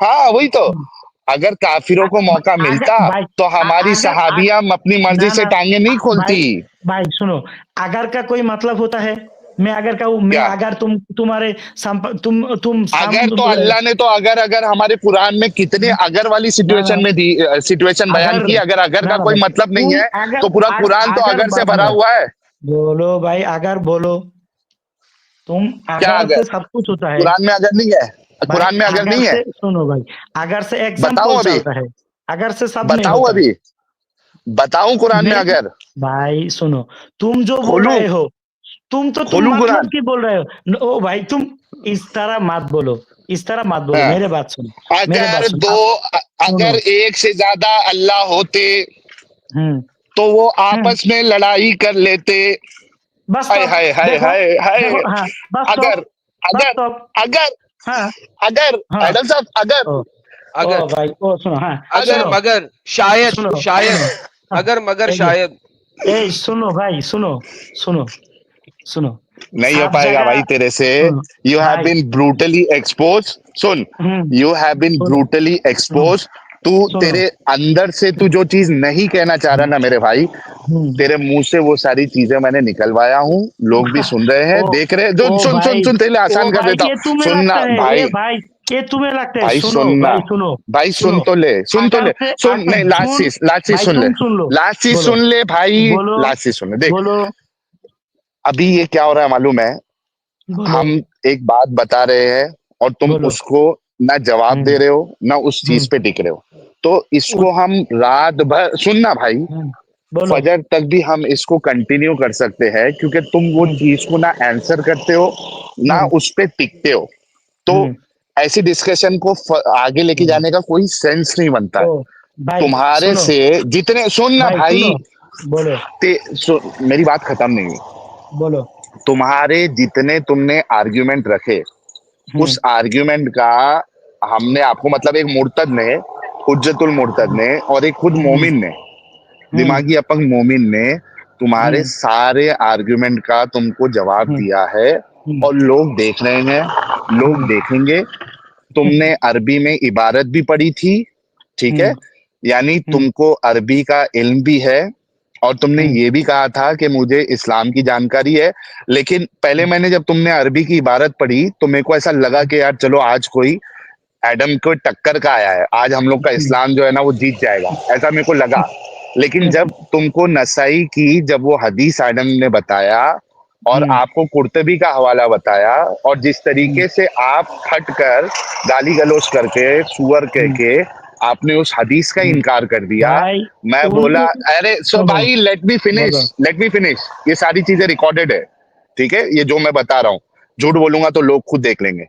हाँ वही तो, अगर काफिरों को मौका मिलता, भाई, तो हमारी अगर सहाबिया अपनी मर्जी ना से ना, टांगे नहीं भाई खोलती। भाई सुनो, अगर का कोई मतलब होता है? मैं अगर कहूँ, मैं क्या? अगर तुम्हारे अगर तो अल्लाह ने तो अगर अगर हमारे कुरान में कितने अगर वाली ना ना, सिचुएशन में दी, सिचुएशन बयान अगर की, अगर ना का ना कोई भाई, मतलब नहीं तुम है, अगर तो पूरा कुरान तो अगर से भरा सुनो, हुआ है। बोलो भाई, अगर बोलो, तुम क्या अगर अगर? से सब कुछ होता है। कुरान में अगर नहीं है? कुरान में अगर नहीं है? सुनो भाई, अगर से बताओ एग्जाम्पल अभी, चलता है, अगर से शब्द नहीं बताओ होता। अभी, बताऊं कुरान में मैं अगर? भाई सुनो, तुम जो बोल खोलूं? रहे हो, तुम खोलूं मतलब कुरान? की बोल रहे हो। ओ भाई तुम इस तरह मत बोलो, इस तरह मत बोलो, हाँ। मेरे बात सुनो, मेरे बात अगर सुनो दो, आप। अगर सुनो। एक से ज्यादा अल्लाह होते हम्म तो वो हम्म आपस में लड़ाई कर लेते। बस हाय स्टॉप। हाय हाय देखो, हाय हाय। देखो, हाँ, बस अगर, स्टॉप, बस अगर, स्टॉप। अगर, हाँ अगर, हाँ। एडम साहब, अगर, ओ अगर, ओ भाई, ओ सुनो, हाँ अगर सुनो, मगर शायद, सुनो शायद, सुनो, हाँ, अगर मगर एक मिनट। शायद। ए सुनो भाई, सुनो, सुनो, सुनो, नहीं हो सब पाएगा जगह भाई तेरे से। सुनो यू हैव भाई। Been brutally expose. सुन, यू हैव बीन सुनो ब्रूटली सुनो एक्सपोज। तू सुनो। तेरे अंदर से तू जो चीज नहीं कहना चाह रहा हम्म ना मेरे भाई, हम्म। तेरे मुंह से वो सारी चीजें मैंने निकलवाया हूँ। लोग भी सुन रहे हैं, ओ देख रहे हैं। जो ओ सुन सुन भाई, सुन, तेरे लिए ओ आसान कर भाई, देता ये हूँ, तुम्हें लगता सुनना है, ये भाई। भाई, ये तुम्हें लगता है। भाई सुनो सुनना, भाई, सुनो, भाई सुन सुनो। तो ले, सुन तो अगर ले। से सुन, नहीं, लास्ट सुन चीज, लास्ट चीज भाई, सुन ले, तुम सुन लो। लास्ट चीज बोलो, सुन ले भाई, बोलो, लास्ट चीज सुन ले। देख, बोलो, अभी ये क्या हो रहा है मालूम है? बोलो, हम एक बात बता रहे हैं और तुम बोलो। उसको ना जवाब हम्म दे रहे हो ना उस चीज हम्म पे टिक रहे हो। तो इसको उस- हम रात भर, सुनना भाई, बोलो। फजर तक भी हम इसको कंटिन्यू कर सकते हैं, क्योंकि तुम वो हम्म चीज को ना आंसर करते हो ना हम्म उस पे टिकते हो। तो हम्म ऐसी डिस्कशन को आगे लेके हम्म। जाने का कोई सेंस नहीं बनता है। ओ भाई तुम्हारे सुनो, से जितने, सुन ना भाई भाई, सुनो, बोलो, मेरी बात खत्म नहीं हुई। बोलो। तुम्हारे जितने तुमने आर्ग्यूमेंट रखे, हम्म उस आर्ग्यूमेंट का हमने आपको, मतलब एक मुर्तद ने, हुज्जतुल मुर्तद हम्म ने और एक खुद हम्म मोमिन ने, हम्म दिमागी अपंग मोमिन ने तुम्हारे हम्म सारे आर्ग्यूमेंट का तुमको जवाब हम्म दिया है। हम्म और लोग देख रहे हैं, लोग हम्म देखेंगे। तुमने अरबी में इबारत भी पढ़ी थी, ठीक है? हम्म यानी हम्म तुमको अरबी का इल्म भी है। और तुमने हम्म ये भी कहा था कि मुझे इस्लाम की जानकारी है। लेकिन पहले मैंने, जब तुमने अरबी की इबारत पढ़ी तो मेरे को ऐसा लगा कि यार चलो आज कोई एडम को टक्कर का आया है, आज हम लोग का इस्लाम जो है ना वो जीत जाएगा, ऐसा मेरे को लगा। लेकिन जब तुमको नसाई की, जब वो हदीस एडम ने बताया और हम्म आपको कुर्तबी का हवाला बताया, और जिस तरीके से आप फट कर गाली गलौज करके सुअर कह हम्म के आपने उस हदीस का हम्म। इनकार कर दिया, भाई मैं बोला उन अरे सो सुनो, भाई, लेट मी फिनिश, बोलो। Let me finish. ये सारी चीजें रिकॉर्डेड है, ठीक है? ये जो मैं बता रहा हूँ, झूठ बोलूंगा तो लोग खुद देख लेंगे।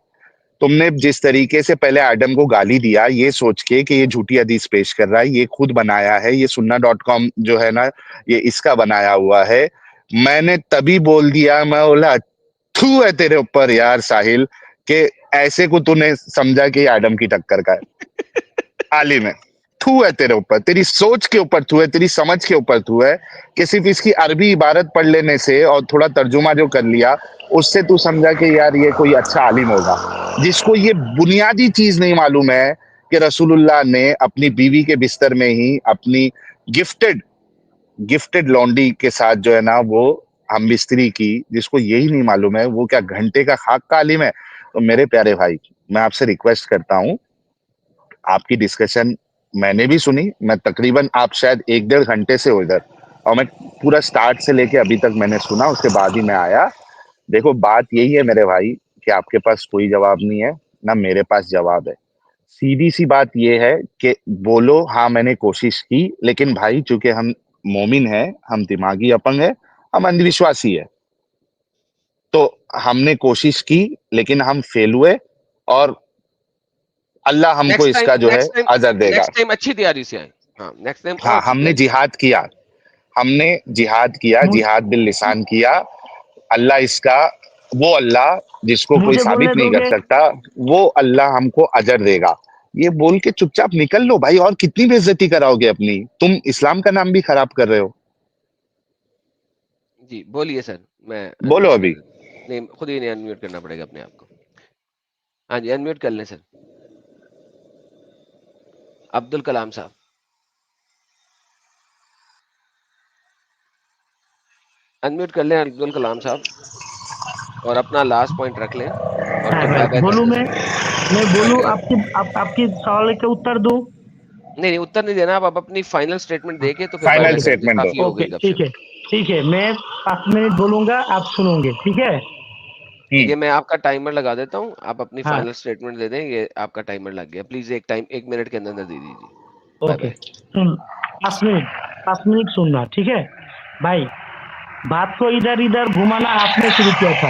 तुमने जिस तरीके से पहले एडम को गाली दिया, ये सोच के कि ये झूठी हदीस पेश कर रहा है, ये खुद बनाया है, ये sunnah.com जो है ना, ये इसका बनाया हुआ है। मैंने तभी बोल दिया, मैं बोला थू है तेरे ऊपर यार साहिल, कि ऐसे को तूने समझा कि एडम की टक्कर का है, आलिम है। थू है तेरे ऊपर, तेरी सोच के ऊपर थू है, तेरी समझ के ऊपर थू है, कि सिर्फ इसकी अरबी इबारत पढ़ लेने से और थोड़ा तर्जुमा जो कर लिया, उससे तू समझा कि यार ये कोई अच्छा आलिम होगा। जिसको ये बुनियादी चीज नहीं मालूम है कि रसूलुल्लाह ने अपनी बीवी के बिस्तर में ही अपनी गिफ्टेड गिफ्टेड लॉन्डी के साथ जो है ना वो हम बिस्तरी की, जिसको यही नहीं मालूम है वो क्या घंटे का खाक का आलिम है। तो मेरे प्यारे भाई, मैं आपसे रिक्वेस्ट करता हूँ, आपकी डिस्कशन मैंने भी सुनी। मैं तकरीबन, आप शायद 1-1.5 घंटे से हो इधर, और मैं पूरा स्टार्ट से लेके अभी तक मैंने सुना, उसके बाद ही मैं आया। देखो बात यही है मेरे भाई, कि आपके पास कोई जवाब नहीं है ना मेरे पास जवाब है। सीधी सी बात ये है कि बोलो हाँ मैंने कोशिश की, लेकिन भाई चूंकि हम मोमिन हैं, हम दिमागी अपंग है, हम अंधविश्वासी है, तो हमने कोशिश की लेकिन हम फेल हुए, और अल्लाह हमको नेक्स्ट टाइम, इसका जो है नेक्स्ट टाइम, अजर देगा। नेक्स्ट टाइम अच्छी तैयारी से आए। हाँ, नेक्स्ट टाइम और हाँ, अच्छी हमने तैयारी। जिहाद किया, हमने जिहाद किया, मुझ- जिहाद बिल लिसान किया। अल्लाह इसका, वो अल्लाह जिसको कोई मुझे बोलने साबित नहीं कर दोगे? सकता, वो अल्लाह हमको अजर देगा। ये बोल के चुपचाप निकल लो भाई, और कितनी बेइज्जती कराओगे अपनी? तुम इस्लाम का नाम भी खराब कर रहे हो। जी बोलिए सर, मैं बोलो अनम्यूट कर अभी। देता। नहीं, खुद ही नहीं अनम्यूट करना पड़ेगा अपने आप को। हाँ जी, अनम्यूट कर लें सर। अब्दुल कलाम साहब। अनम्यूट कर लें अब्दुल कलाम साहब, और अपना लास्ट पॉइंट रख लें, और हाँ फिर भाई, बाय बाय कर बोलूं दें मैं सबको। मैं बोलूं अगर आपकी सवाल के उत्तर दूं? नहीं नहीं, उत्तर नहीं देना, आप अपनी फाइनल स्टेटमेंट देके तो फिर बाय फाइनल बाय ओके, कर दें, स्टेटमेंट दो। काफी हो ओके, गई गपशप। ठीक है, ठीक है, मैं 5 मिनट बोलूंगा, आप सुनोगे, ठीक है? ये मैं आपका टाइमर लगा देता हूँ, आप अपनी हाँ। फाइनल स्टेटमेंट दे दें। ये आपका टाइमर लग गया, प्लीज एक मिनट के अंदर दे दीजिए। Bye okay bye. सुन, 5 मिनट सुनना, ठीक है भाई। बात को इधर इधर घुमाना आपने शुरू किया था।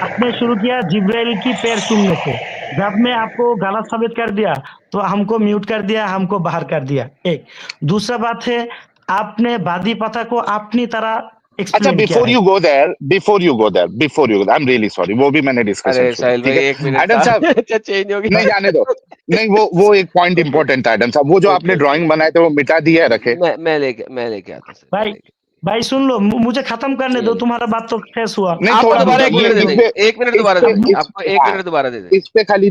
आपने शुरू किया जिब्राइल की पैर चूमने से। जब मैं आपको गलत साबित कर दिया तो हमको म्यूट कर दिया, हमको बाहर कर दिया। एक दूसरा बात है, आपने बादी पथा को अपनी तरह अच्छा, एक्सप्लेन किया बिफोर है। You go there, I am really sorry, वो भी मैंने डिस्कशन अरे सुना, साहिल ठीक भाई, है। 1 मिनट एडम था। साहब, अच्छा चेंज हो गया। नहीं जाने दो, नहीं वो एक पॉइंट इंपॉर्टेंट था एडम साहब, वो जो ओके आपने ओके, ड्राइंग बनाए थे वो मिटा दिया है, रखे। मैं लेके आता सर, मैं भाई लेके। भाई सुन लो, मुझे खत्म करने दो, तुम्हारा बात तो शेष हुआ। नहीं, आपको थोड़ा दोबारा 1 मिनट दे इस देंगे, पे 1 मिनट इस दोबारा पे दे देंगे इस आपको, 1 हाँ, मिनट दोबारा दे देंगे।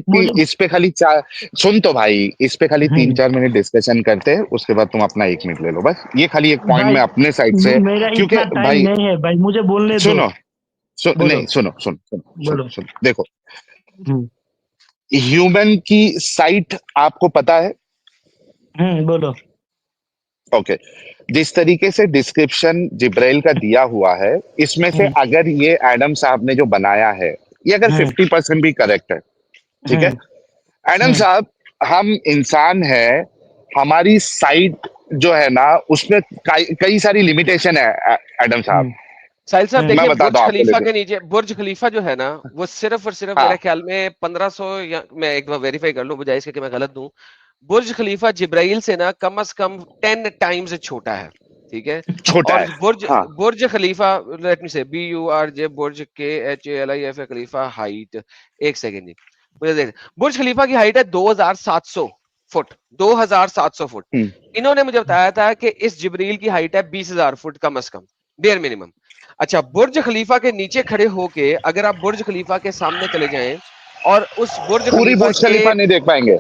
मुझे इस पे खाली चार, सुन तो भाई, इस पे खाली तीन हम्म, चार मिनट डिस्कशन करते हैं, उसके बाद तुम अपना 1 मिनट ले लो, बस ये खाली एक पॉइंट भाई में अपने साइड से, मेरा क्योंकि इतना टाइम भाई नहीं है भाई, मुझे बोलने दो। सुनो, बोलो नहीं सुनो, बोलो। देखो, हम्म ह्यूमन की साइट आपको पता है? बोलो। ओके, जिस तरीके से डिस्क्रिप्शन जिब्राइल का दिया हुआ है, इसमें से हम्म अगर ये एडम साहब ने जो बनाया है, ये अगर हम्म 50% भी करेक्ट है, ठीक है हम्म एडम हम्म साहब, हम इंसान है, हमारी साइट जो है ना, उसमें कई सारी लिमिटेशन है एडम साहब। हम्म साहिल साहब मैं देखिए, बताता बुर्ज हूँ आपको, खलीफा लेकिन के नीचे, बुर्ज खलीफा जो है ना, वो सिर्फ और सिर्फ मेरे हाँ, ख्याल में 1500, या मैं एक बार वेरीफाई कर लूं बजाय इसके कि मैं गलत दूं। बुर्ज खलीफा जिब्राइल से ना कम से कम 10 टाइम्स छोटा है, ठीक है। छोटा और है, बुर्ज हाँ, बुर्ज खलीफा, लेट मी से BURJ, बुर्ज KHALIFA खलीफा हाइट, एक सेकेंड जी, मुझे देख। बुर्ज खलीफा की हाइट है 2700 फुट, 2700 फुट। हम्म, इन्होंने मुझे बताया था कि इस जिब्रील की हाइट है 20,000 फुट कम से कम, बेयर मिनिमम। अच्छा, बुर्ज खलीफा के नीचे खड़े होके अगर आप बुर्ज खलीफा के सामने चले जाएं और उस बुर्ज पूरी खलीफा बुर्ज के, खलीफा नहीं देख पाएंगे।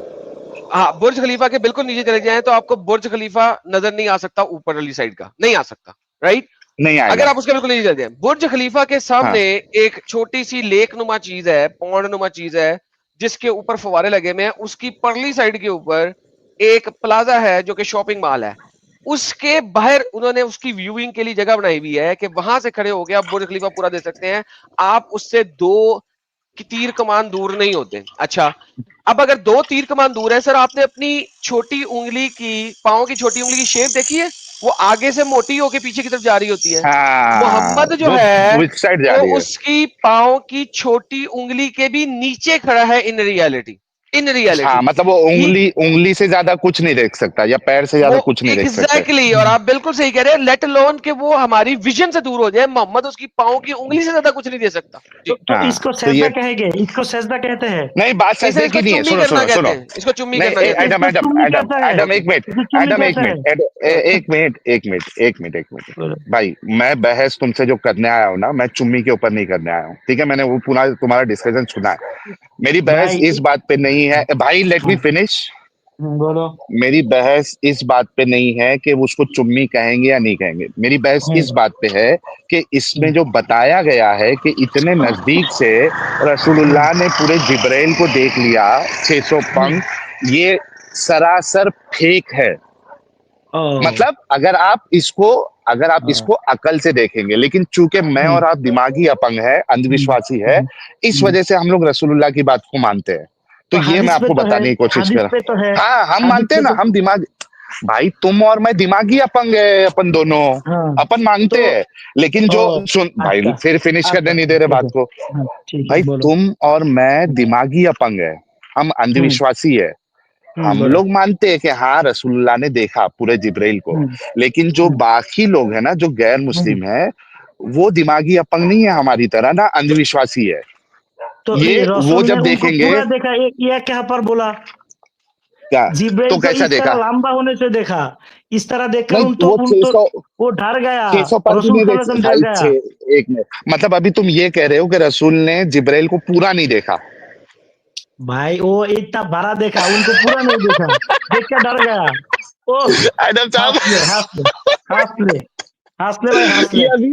हाँ, बुर्ज खलीफा के बिल्कुल नीचे चले जाएं तो आपको बुर्ज खलीफा नजर नहीं आ सकता, ऊपर वाली साइड का नहीं आ सकता, राइट। नहीं अगर आएगा, आप उसके बिल्कुल नीचे चले जाएं, बुर्ज खलीफा के हाँ, सामने एक छोटी सी लेक नुमा चीज है, पौंड नुमा चीज है, जिसके ऊपर फवारे लगे हुए हैं। उसकी परली साइड के ऊपर एक प्लाजा है जो कि शॉपिंग मॉल है। उसके बाहर उन्होंने उसकी व्यूइंग के लिए जगह बनाई हुई है कि वहां से खड़े होकर आप बुर्ज खलीफा पूरा देख सकते हैं। आप उससे 2 की तीर कमान दूर नहीं होते। अच्छा, अब अगर 2 तीर कमान दूर है सर, आपने अपनी छोटी उंगली की, पांव की छोटी उंगली की शेप देखी है? वो आगे से मोटी होके पीछे की तरफ जा रही होती है। हाँ, मोहम्मद जो वो है विच साइड जा वो रही है? उसकी पांव की छोटी उंगली के भी नीचे खड़ा है इन रियलिटी, इन हाँ, रियलिटी। मतलब वो उंगली से ज्यादा कुछ नहीं देख सकता, या पैर से ज्यादा वो कुछ नहीं देख सकते। एग्जैक्टली और आप बिल्कुल सही कह रहे हैं, लेट अलोन कि वो हमारी विजन से दूर हो जाए, मोहम्मद उसकी पांव की उंगली से ज्यादा कुछ नहीं दे सकता जी। तो हाँ, इसको तो सजदा ये कहेंगे, इसको सजदा कहते हैं। नहीं, बात नहीं सर, सजदे इसको की नहीं है, चुम्मी सुनो करना सुनो कहते सुनो, हैं, इसको चुम्मी नहीं करना कहते हैं। इसको चुम्मी कहता है, एडम, एक मिनट, इसको चुम्मी एडम एक कहता है। मिनट, एक मिनट, एक मिनट बोलो। भाई, मैं बहस तुमसे जो करने आया हूँ ना, मैं चुम्मी के ऊपर नहीं करने आया हूँ, ठीक है। मैंने वो पूरा तुम्हारा डिस्कशन सुना है। मेरी बहस भाई इस बात पे नहीं है भाई, लेट मी हाँ, फिनिश। बोलो। मेरी बहस इस बात पे नहीं है कि उसको चुम्मी कहेंगे या नहीं कहेंगे, मेरी बहस हम्म, इस बात पे है कि इसमें जो बताया गया है कि इतने नजदीक से हम्म, रसूलुल्लाह ने पूरे जिब्राइल को देख लिया, 600 हम्म, पंख, ये सरासर फेक है। ओ, मतलब अगर आप इसको अकल से देखेंगे, लेकिन चूंकि मैं हम्म, और आप दिमागी अपंग है, हम्म, अंधविश्वासी है, हम्म, इस हम्म। वजह से हम लोग रसूलुल्लाह की बात को मानते हैं। तो तो ये मैं हादिस पे आपको तो है, बताने की कोशिश हादिस कर पे तो है, रहा। हाँ, हम हादिस मानते हैं पे ना, तो हम दिमाग, भाई तुम और मैं दिमागी अपंग है, अपन दोनों, हाँ। अपन मानते तो हैं। लेकिन जो ओ, सुन भाई, अच्छा फिर फिनिश करने अच्छा नहीं दे रहे ठीक बात है। को। हाँ ठीक है, भाई बोलो। तुम और मैं हम्म, दिमागी अपंग है, हम हम्म, अंधविश्वासी है। हम बोलो। लोग मानते हैं कि हाँ, रसूलुल्लाह ने देखा पूरे जिब्राइल को, हम्म, लेकिन जो हम्म, बाकी लोग हैं ना, जो गैर हम्म। मुस्लिम है, वो दिमागी अपंग नहीं है हमारी तरह ना, अंधविश्वासी है। तो ये ये वो रसूल ने जब उनको देखेंगे पूरा देखा, एक यह क्या पर बोला, क्या, तो जिब्राइल को कैसा इस तरह देखा? लंबा होने से देखा, इस तरह देखकर नहीं, उन वो तो 600 वो डर गया। 600 पर भी रसूल नहीं सल्लल्लाहु देख अलैहि वसल्लम डर भाई, गया। 1 मिनट, मतलब अभी तुम ये कह रहे हो कि रसूल ने जिब्राइल को पूरा नहीं देखा? भाई वो इतना बड़ा देखा, उनको पूरा नहीं देखा, देख कर डर गया। ओ, एडम हंस साहब, ले हंस ले हंस ले, हंस ले भाई हंस ये ले। अभी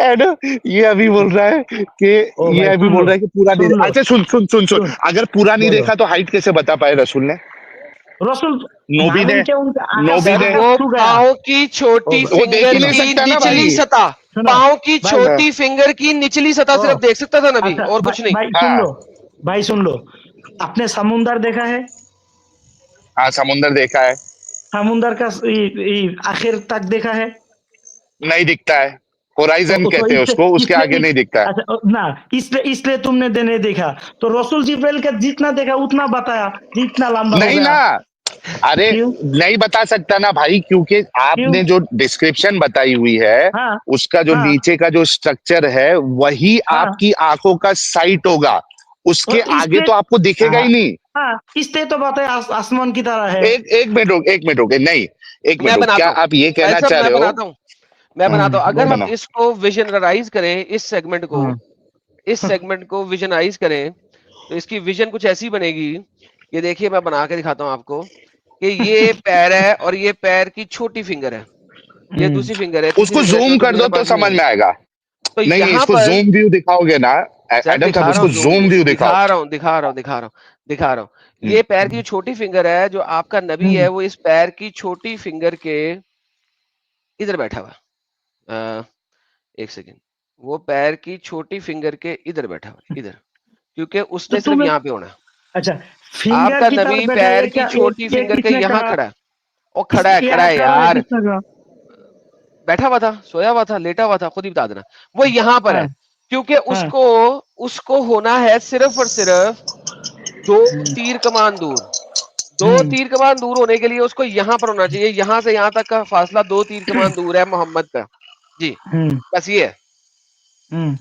एडम, ये अभी बोल रहा है कि ओ ये भाई अभी सुन बोल लो, रहा है कि पूरा नहीं सुन लो, अच्छा, सुन सुन सुन सुन, सुन, अगर पूरा नहीं बोलो। देखा तो हाइट कैसे बता पाए रसूल ने? रसूल नबी ने मालूम क्या उनका नबी आकाश ने वो आकाश छू गया। पाँव की छोटी वो वो देख ही फिंगर नहीं की सकता ना निचली भाई। सतह, सुनो पाँव की भाई, छोटी फिंगर की निचली सतह सिर्फ देख सकता था नबी, अच्छा और कुछ नहीं। भाई सुन हाँ लो, भाई सुन लो, आपने समुंदर देखा है? हाँ, समुंदर देखा है, समुंदर का आखिर तक देखा है? नहीं दिखता है, होराइजन तो कहते हैं उसको, उसके इसलिए आगे नहीं दिखता है। अच्छा ना, इसलिए इसलिए तुमने नहीं देखा। तो रसूल जिब्राइल का जितना देखा उतना बताया, जितना लंबा हो नहीं गया। ना, अरे क्यों? नहीं बता सकता ना भाई, क्योंकि क्यों? आपने जो डिस्क्रिप्शन बताई हुई है, हाँ उसका जो हाँ नीचे का जो स्ट्रक्चर है वही हाँ, आपकी आंखों का साइट होगा, उसके और आगे इसलिए तो आपको दिखेगा ही नहीं। हाँ, इसलिए तो बताया आसमान की तरह है। एक मिनट रुक, नहीं, एक मिनट मैं रुक, क्या बनाता हूँ आप ये साहिल कहना साहब, चाह मैं रहे हो? बनाता हूँ, मैं बनाता हूँ। अगर हम बना, इसको विजनराइज करें, इस सेगमेंट को, इस सेगमेंट को विजनाइज करें, तो इसकी विजन कुछ ऐसी बनेगी। ये देखिए, मैं बना के दिखाता हूँ आपको कि ये पैर है और ये पैर की छोटी फिंगर है, ये दूसरी फिंगर है, तीसरी उसको फिंगर, जूम चौथी कर दो फिंगर, तो पांचवी समझ फिंगर। में आएगा। तो नहीं, यहां इसको पर जूम व्यू दिखाओगे ना, सर एडम साहब, दिखा रहा उसको हूँ, जूम व्यू दिखाओ। दिखा रहा हूँ, दिखा रहा हूँ, दिखा रहा हूँ, दिखा रहा हूँ। ये पैर की छोटी फिंगर है, जो आपका नबी है वो इस पैर की छोटी फिंगर के इधर बैठा हुआ है। एक सेकेंड, वो पैर की छोटी फिंगर के इधर बैठा हुआ है, इधर, क्योंकि तो उसने सिर्फ तुम्हें यहाँ पे होना है। अच्छा फिंगर आपका की तरफ नबी बैठा, पैर ये की क्या, छोटी ये फिंगर के किसने यहाँ कहा? खड़ा है। और ये खड़ा है कहा है, यार, किसने कहा? बैठा हुआ था, सोया हुआ था, लेटा हुआ था, खुद ही बता देना। वो यहाँ पर हाँ है, क्योंकि हाँ, उसको उसको होना है सिर्फ और सिर्फ दो तीर कमान दूर। दो हम्म तीर कमान दूर होने के लिए उसको यहाँ पर होना चाहिए। यहाँ से यहाँ तक का फासला 2 तीर कमान दूर है मोहम्मद का। जी, हम्म बस ये है। हम्म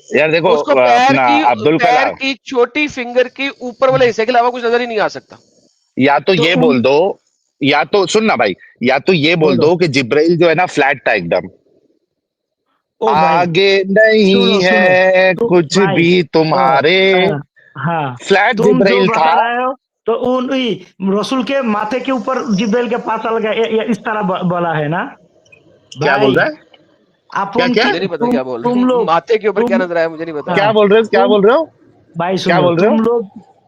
यार देखो, उसको अपना अब्दुल पैर कलाम, की छोटी फिंगर के ऊपर वाले हिस्से के अलावा कुछ नजर ही नहीं आ सकता। या तो तो ये उन बोल दो, या तो सुन ना भाई, या तो ये बोल बोलो, दो कि जिब्राइल जो है ना फ्लैट था एकदम, ओ भाई आगे नहीं सुनो सुनो, है तो कुछ भाई भी तुम्हारे, हाँ हाँ, फ्लैट तुम जो जिब्राइल था। बता रहे हो, तो उन रसूल के माथे के ऊपर जिब्राइल के पास चल गया, ये इस तरह बोला है ना क्या बोल भाई? रहा है? क्या अपन क्या की मुझे नहीं पता क्या बोल रहे तुम हो। लोग, माथे के ऊपर क्या तुम नजर आया मुझे नहीं पता। क्या हाँ, बोल रहे हो? क्या तुम बोल रहे हो? भाई क्या सुनो, बोल रहे हो?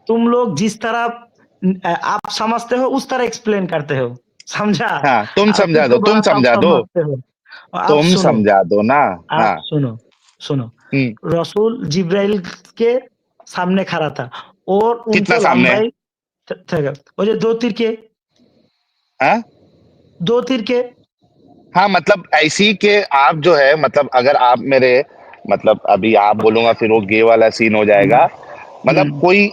तुम लोग जिस तरह आप समझते हो उस तरह एक्सप्लेन करते हो, समझा? हाँ, तुम आप समझा दो, दूसरों तुम बात आप समझा दो, समझते हो। और आप तुम सुनो, समझा दो ना। आप हाँ। सुनो, सुनो, हम्म। रसूल जिब्राइल के सामने खड़ा था और कितना उनको सामने? लंबाई वो जो 2 तीर के, हाँ 2 तीर के, हाँ, मतलब ऐसी के आप जो है, मतलब अगर आप मेरे, मतलब अभी आप बोलूंगा फिर वो गे वाला सीन हो जाएगा। मतलब हम्म कोई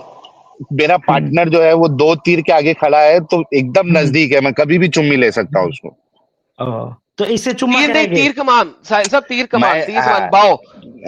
मेरा हम्म पार्टनर जो है वो 2 तीर के आगे खड़ा है तो एकदम हम्म, नजदीक है, मैं कभी भी चुम्मी ले सकता हूँ उसको। तो इससे चुम्मा तीर नहीं, करेंगे? तीर कमान साहिल साहब, तीर कमान, मैं, तीर कमान, हाँ बाओ,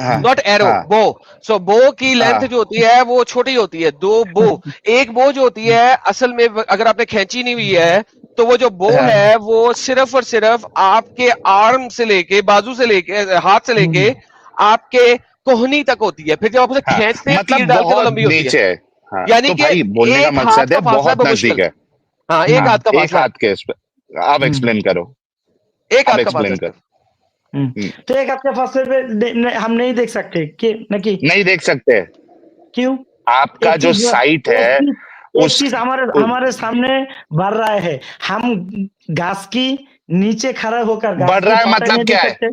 हाँ नॉट एरो, हाँ बो। सो बो की लेंथ हाँ जो होती है वो छोटी होती है। दो बो, एक बो जो होती है असल में अगर आपने खींची नहीं हुई है, तो वो जो बो हाँ, है वो सिर्फ और सिर्फ आपके आर्म से लेके, बाजू से लेके, हाथ से लेके आपके कोहनी तक होती है। फिर जब आप उसे हाँ, खींचते हैं, तीर मतलब डालते हैं, वो बहुत लंबी होती है। नीचे है। हाँ, यानी तो कि भाई बोलने का एक हाथ मकसद है का फासला है बहुत बमुश्किल। नजदीक है। हाँ, एक हाँ, हाथ का एक फासला है, हाथ के इस पे, आप एक्सप्लेन करो, एक आप हाथ का फासला एक्सप्लेन है करो। सिर्फ। तो एक आपके फासले पे हम नहीं देख सकते कि नहीं? नहीं देख सकते, क्यों? आपका एक जो चीज साइट एक है चीज एक उस, चीज हमारे हमारे सामने बढ़ रहा है, हम घास की नीचे खड़ा होकर घास बढ़ की रहा है पत्ते मतलब नहीं क्या देख है? सकते?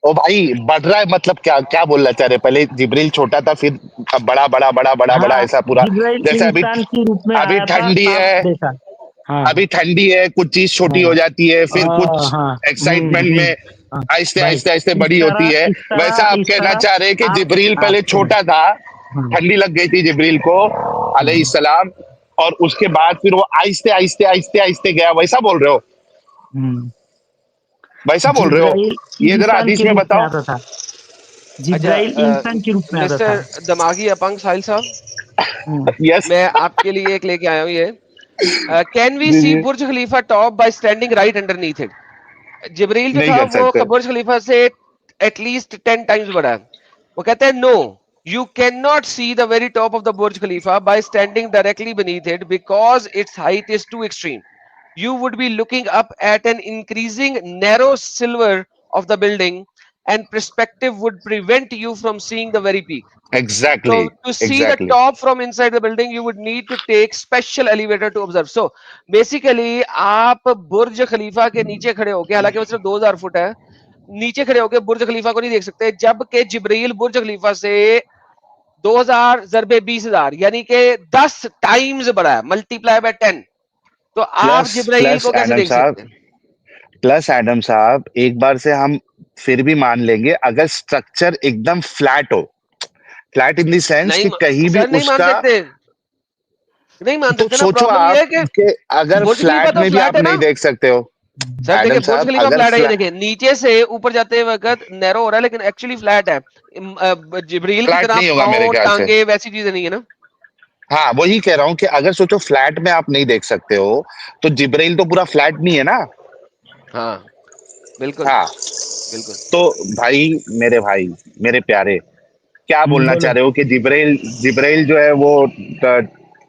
ओ भाई, बढ़ रहा है मतलब क्या, क्या बोलना चाह रहे? पहले जिब्रील छोटा था, फिर अब बड़ा बड़ा बड़ा बड़ा बड़ा हाँ, ऐसा पूरा, जिब्राइल जैसे अभी, इंसान के रूप में अभी आया था, ठंडी तब है, देखा। हाँ अभी ठंडी है, कुछ चीज छोटी हो हाँ जाती है, फिर कुछ हाँ एक्साइटमेंट में हाँ आहिस्ते भाई, आहिस्ते आहिस्ते बड़ी होती है। वैसा आप इस कहना तरह चाह रहे हैं कि आप जिब्रील पहले सुनो, छोटा था, हाँ ठंडी लग गई थी जिब्रील को अलैहिस्सलाम, और उसके बाद फिर वो आहिस्ते आहिस्ते आहिस्ते आहिस्ते गया, वैसा बोल रहे हो? हम्म, वैसा बोल रहे हो? जिब्राइल ये जरा इंसान हदीस के में रूप में बताओ। आता था, अच्छा, जिब्राइल इंसान के रूप में आता था। मिस्टर दमागी अपंग साहिल साहब, हम्म, यस। मैं आपके लिए एक लेके आया हूं ये। कैन वी जी सी जी, Burj Khalifa top by standing right underneath it? जिब्रील जो नहीं था कर वो सकते। बुर्ज खलीफा से एटलीस्ट 10 टाइम्स बड़ा है। वो कहते हैं no, you can not see the very top of the Burj Khalifa by standing directly beneath it because its height is too extreme. You would be looking up at an increasing narrow silver of the building and perspective would prevent you from seeing the very peak. Exactly. So to see Exactly. the top from inside the building, you would need to take special elevator to observe. So basically, आप बुर्ज खलीफा के नीचे खड़े होके, हालांकि वो सिर्फ 2000 foot है, नीचे खड़े होके बुर्ज खलीफा को नहीं देख सकते, जबकि जिब्रील बुर्ज खलीफा से 2000 ज़रबे 20,000 यानी कि 10 टाइम्स बड़ा है, मल्टीप्लाई बाय 10। तो आप प्लस जिब्राइल प्लस को कैसे एडम देख साहब, सकते हैं? प्लस एडम साहब, एक बार से हम फिर भी मान लेंगे अगर स्ट्रक्चर एकदम फ्लैट हो, फ्लैट इन द सेंस नहीं कि कहीं भी सर, नहीं मान उसका, सकते, नहीं मान तो सकते ना। सोचो प्रॉब्लम आप ये है कि कि अगर बुर्ज खलीफा फ्लैट तो में भी फ्लैट आप है ना नहीं देख सकते हो सर। देखिए, एडम बुर्ज साहब, खलीफा अगर फ्लैट है, ये देखिए नीचे से ऊपर जाते वक्त नैरो हो रहा है, लेकिन एक्चुअली फ्लैट है। जिब्रील की फ्लैट तरह नहीं होगा मेरे पाँव ख्याल से। टांगे वैसी चीजें नहीं है ना। हाँ, वही कह रहा हूँ कि अगर सोचो फ्लैट में आप नहीं देख सकते हो, तो जिब्राइल तो पूरा फ्लैट नहीं है ना। हाँ बिल्कुल हाँ, बिल्कुल। तो भाई, मेरे प्यारे, क्या बोलना बोलो। चाह रहे हो कि जिब्राइल जिब्राइल जो है वो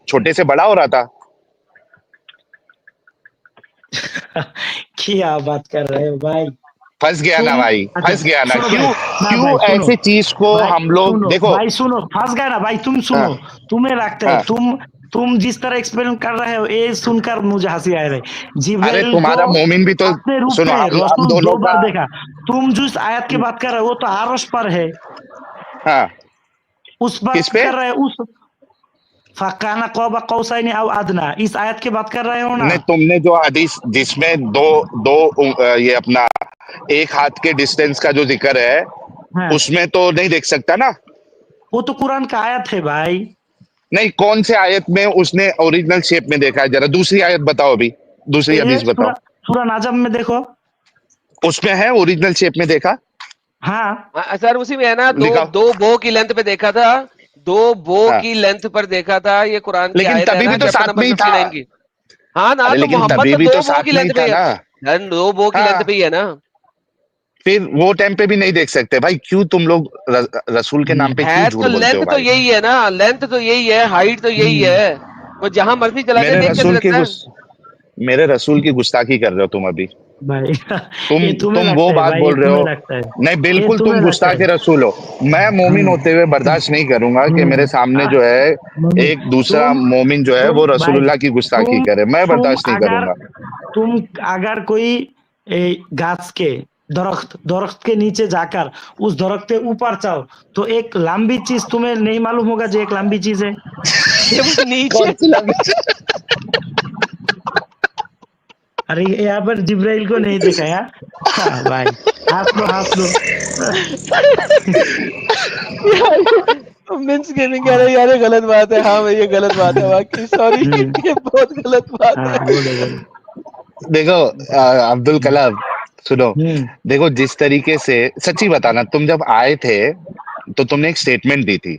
छोटे से बड़ा हो रहा था? क्या बात कर रहे हो भाई? फंस गया ना तुम भाई, अच्छा फंस गया ना। सुनो भाई, क्यों ना क्यों भाई सुनो, ऐसे चीज को भाई हम लोग सुनो देखो। भाई सुनो, फंस गए ना भाई। तुम हाँ, सुनो, तुम्हें लगता है हाँ, तुम जिस तरह एक्सप्लेन कर रहे हो, ये सुनकर मुझे हंसी आ रही है। अरे जिब्राइल को तुम्हारा मोमिन भी तो, अपने रूप सुनो, में हम रसूल दोनों 2 बार का। देखा। तुम जिस आयत की बात कर रहे हो वो तो आरश पर है, हाँ, उस किस बात पे? कर रहे हो, उस फकाना कौबा कौसैनी औ अदना, इस आयत की बात कर रहे हो ना? ने तुमने जो हदीस जिसमें दो दो ये अपना एक हाथ के डिस्टेंस का जो जिक्र है, हाँ, उसमें तो नहीं देख सकता ना। वो तो कुरान का आयत है भाई। नहीं, कौन से आयत में उसने ओरिजिनल शेप में देखा है? जरा दूसरी आयत बताओ, अभी दूसरी ये हदीस बताओ, सूरा नाजम में देखो। उसमें है ओरिजिनल शेप में देखा? हाँ, सर उसी में है ना, दो दिखाओ। दो बो की लेंथ पे देखा था, 2 बो हाँ, की लेंथ पर देखा था। ये कुरान की लेकिन आयत है तभी ना, भी तो चैप्टर साथ में नंबर ही था। 59 की। हाँ ना, अरे तो लेकिन मोहम्मद तभी तो भी तो 2 बो साथ की में ही लेंथ था पे ना। है, 2 बो की लेंथ हाँ, पे ही है ना। फिर वो टाइम पे भी नहीं देख सकते भाई? क्यों तुम लोग रसूल के नाम पे क्यों है झूठ तो बोलते हो लेंथ तो भाई? यही है ना, लेंथ तो यही है, हाइट तो यही है। वो जहां मर्जी चला जाए, मेरे देख कैसे रसूल की सकता है? मेरे रसूल की गुस्ताखी कर रहे हो तुम अभी। भाई तुम ये तुम्हें तुम वो लगता है बात भाई, ये बोल रहे तुम्हें हो। लगता है, नहीं, ये बिल्कुल तुम्हें तुम लगता है। गुस्ताख रसूल हो। मैं मोमिन हम्म, होते हुए बर्दाश्त नहीं करूंगा कि मेरे सामने आ, जो है मम्मी, एक दूसरा तुम मोमिन जो है तुम वो भाई, रसूलुल्लाह की गुस्ताखी तुम करे। मैं तुम बर्दाश्त नहीं अगर करूंगा। तुम अगर कोई घास के दरख्त दरख्त के नीचे जाकर उस दरख्त के ऊपर जाओ, तो एक लंबी चीज तुम्हें नहीं मालूम होगा जो एक लंबी चीज है। ये वो नीचे। कौन सी लंबी? अरे यहाँ पर जिब्राइल को नहीं देखा यार। हाँ भाई, हंस लो हंस लो। मीन्स गेमिंग कह रहे यार, ये गलत बात है। हाँ भाई, ये गलत बात है वाकई, सॉरी। हम्म, ये बहुत गलत बात हाँ है। बोलो बोलो। देखो अब्दुल कलाम, सुनो। हम्म देखो, जिस तरीके से, सच्ची बताना, तुम जब आए थे तो तुमने एक स्टेटमेंट दी थी।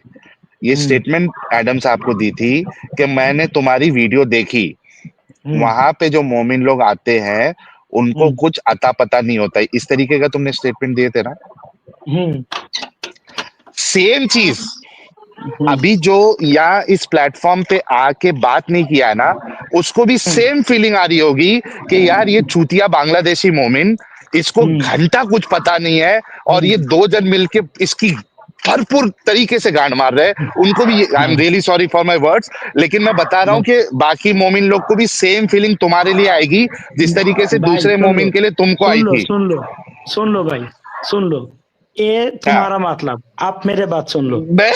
ये हम्म स्टेटमेंट एडम साहब को दी थी कि मैंने तुम्हारी वीडियो देखी, हम्म वहां पे जो मोमिन लोग आते हैं उनको हम्म कुछ अता पता नहीं होता है, इस तरीके का तुमने स्टेटमेंट दिए थे ना। हम्म सेम चीज हम्म अभी जो या इस प्लेटफॉर्म पे आके बात नहीं किया है ना, उसको भी सेम फीलिंग आ रही होगी कि यार ये चूतिया बांग्लादेशी मोमिन, इसको हम्म घंटा कुछ पता नहीं है, और ये हम्म, 2 जन मिलके इसकी भरपूर तरीके से गांड मार रहे हैं। उनको भी, आई एम हाँ, really sorry for my words, लेकिन मैं बता रहा हूँ कि बाकी मोमिन लोग को भी सेम फीलिंग तुम्हारे लिए आएगी जिस तरीके से भाई दूसरे सुन लो मोमिन के लिए तुमको सुन आई लो थी। सुन लो सुन लो भाई, सुन लो। ये हाँ, तुम्हारा मतलब, आप मेरे बात सुन लो। मैं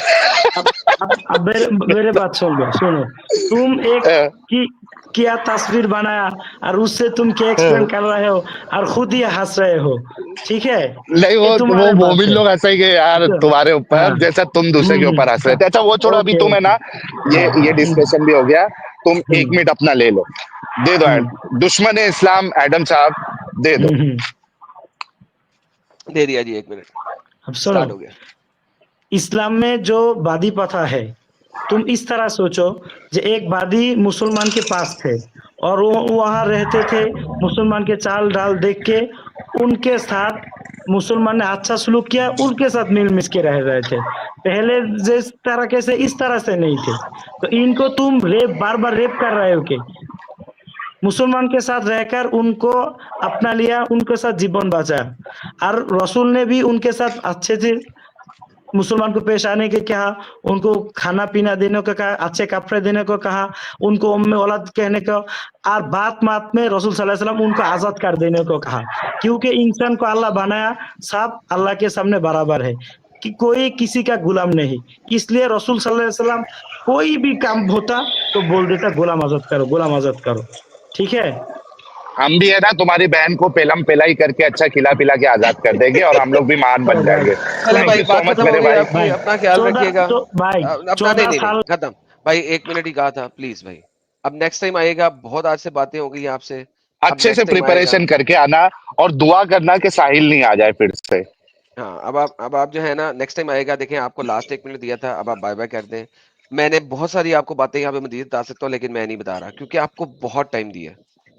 अब मेरे बात सुन लो, सुनो। तुम एक की क्या तस्वीर बनाया और उससे तुम क्या एक्सप्लेन कर रहे हो और खुद ही हंस रहे हो, ठीक है? नहीं, ये वो तुम्हारे बात मोमिन है। लोग हंसेंगे यार तो, तुम्हारे ऊपर, हाँ, जैसा तुम दूसरे के ऊपर हंस रहे हाँ, थे। अच्छा, वो छोड़ो, अभी ओके तुम है ओके, ना, ये डिस्कशन भी हो गया। तुम एक हम्म मिनट अपना ले लो, दे दो। हम्म दुश्मन इस्लाम एडम साहब, दे दो। हम्म। दे दिया जी, 1 मिनट, अब सुनो, स्टार्ट हो गया। इस्लाम में जो वादी प्रथा है, तुम इस तरह सोचो, जो एक वादी मुसलमान के पास थे और वो वहां रहते थे, मुसलमान के चाल डाल देख के उनके साथ मुसलमान ने अच्छा सलूक किया, उनके साथ मिल मिस के रह रहे थे। पहले जिस तरह से इस तरह से नहीं थे। तो इनको तुम रेप, बार बार रेप कर रहे हो के? मुसलमान के साथ रहकर उनको अपना लिया, उनके साथ जीवन बचाया, और रसूल ने भी उनके साथ अच्छे से मुसलमान को पेश आने के कहा, उनको खाना पीना देने को कहा, अच्छे कपड़े देने को कहा, उनको उम्मे औलाद कहने को, और बात बात में रसूल सल्लल्लाहु अलैहि वसल्लम उनको आजाद कर देने को कहा, क्योंकि इंसान को अल्लाह बनाया सब अल्लाह के सामने बराबर है, कि कोई किसी का गुलाम नहीं। इसलिए रसूल सल्लल्लाहु अलैहि वसल्लम कोई भी काम होता तो बोल देता गुलाम आजाद करो, गुलाम आजाद करो। ठीक है। हम भी है ना तुम्हारी बहन को पेलम पेलाई करके अच्छा खिला पिला के आजाद कर देंगे और हम लोग भी महान बन जाएंगे। चले थैंक भाई, यू सो बात मच खत्म हो मेरे गई भाई। आपकी, भाई अपना ख्याल 14 रखिएगा। भाई अपना 14 नहीं साल खत्म भाई, 1 मिनट ही कहा था प्लीज भाई। अब नेक्स्ट टाइम आएगा, बहुत आज से बातें हो गई आपसे, अब अच्छे से नेक्स्ट टाइम आएगा। प्रिपरेशन करके आना और दुआ करना कि साहिल नहीं आ जाए फिर से। हाँ, अब आप जो है ना नेक्स्ट टाइम आएगा, देखें आपको लास्ट 1 मिनट दिया था, अब आप बाय बाय कर दें। मैंने बहुत सारी आपको बातें यहाँ पे मजीद बता सकता हूँ, लेकिन मैं नहीं बता रहा क्योंकि आपको बहुत टाइम दिया।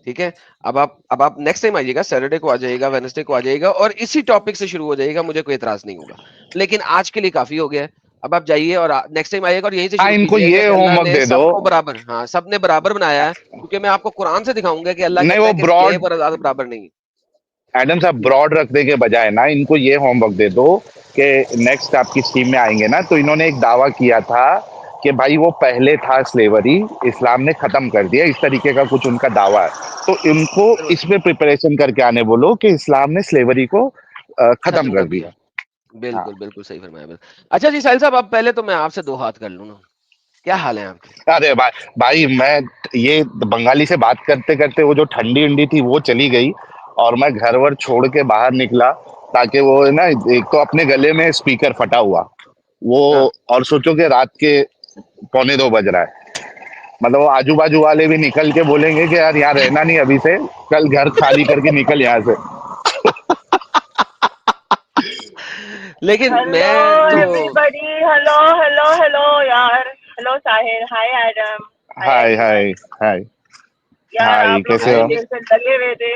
ठीक है, अब आप नेक्स्ट टाइम आइएगा, सैटरडे को आ जाइएगा, वेडनेसडे को आ जाइएगा, और इसी टॉपिक से शुरू हो जाइएगा, मुझे कोई एतराज नहीं होगा। लेकिन आज के लिए काफी हो गया है, अब आप जाइए और नेक्स्ट टाइम आइएगा और यहीं से हाँ, शुरू इनको कीजिएगा ये कि अल्लाह होमवर्क ने दे दो। सबको बराबर, हाँ सबने बराबर बनाया है, क्योंकि मैं आपको कुरान से दिखाऊंगा कि अल्लाह नहीं कहता वो है कि ब्रॉड, स्लेव और आजाद बराबर नहीं है। एडम साहब जी ब्रॉड रखने के बजाय ना इनको ये होमवर्क दे दो कि नेक्स्ट आपकी स्कीम में आएंगे ना तो इन्होंने एक दावा किया था कि भाई वो पहले था स्लेवरी, इस्लाम ने खत्म कर दिया, इस तरीके का कुछ उनका दावा है। तो इनको जरूर, इसमें प्रिपरेशन करके आने बोलो कि इस्लाम ने स्लेवरी को खत्म खत्म कर कर दिया। दिया। हाँ, बिल्कुल बिल्कुल सही फरमाया, बिल्कुल। अच्छा जी साहिल साहब, अब पहले तो मैं आपसे दो हाथ कर लूं ना, क्या हाल है आपके? अरे भाई, भाई मैं ये बंगाली से बात करते करते वो जो ठंडी उंडी थी वो चली गई और मैं घर वर छोड़ के बाहर निकला ताकि वो है ना, एक तो अपने गले में स्पीकर फटा हुआ वो, हाँ, और सोचो कि रात के 1:45 बज रहा है, मतलब वो आजू बाजू वाले भी निकल के बोलेंगे कि यार यहाँ रहना नहीं अभी से, कल घर खाली करके निकल यहाँ से। लेकिन हेलो मैं तो एवरीबॉडी, हेलो हेलो हेलो यार, हेलो साहिल, हाय एडम, हाय हाय एवरीवन। हाय हाय यार हाय, आप लोग कैसे हाय इतनी हो? निक, देर से लगे हुए थे।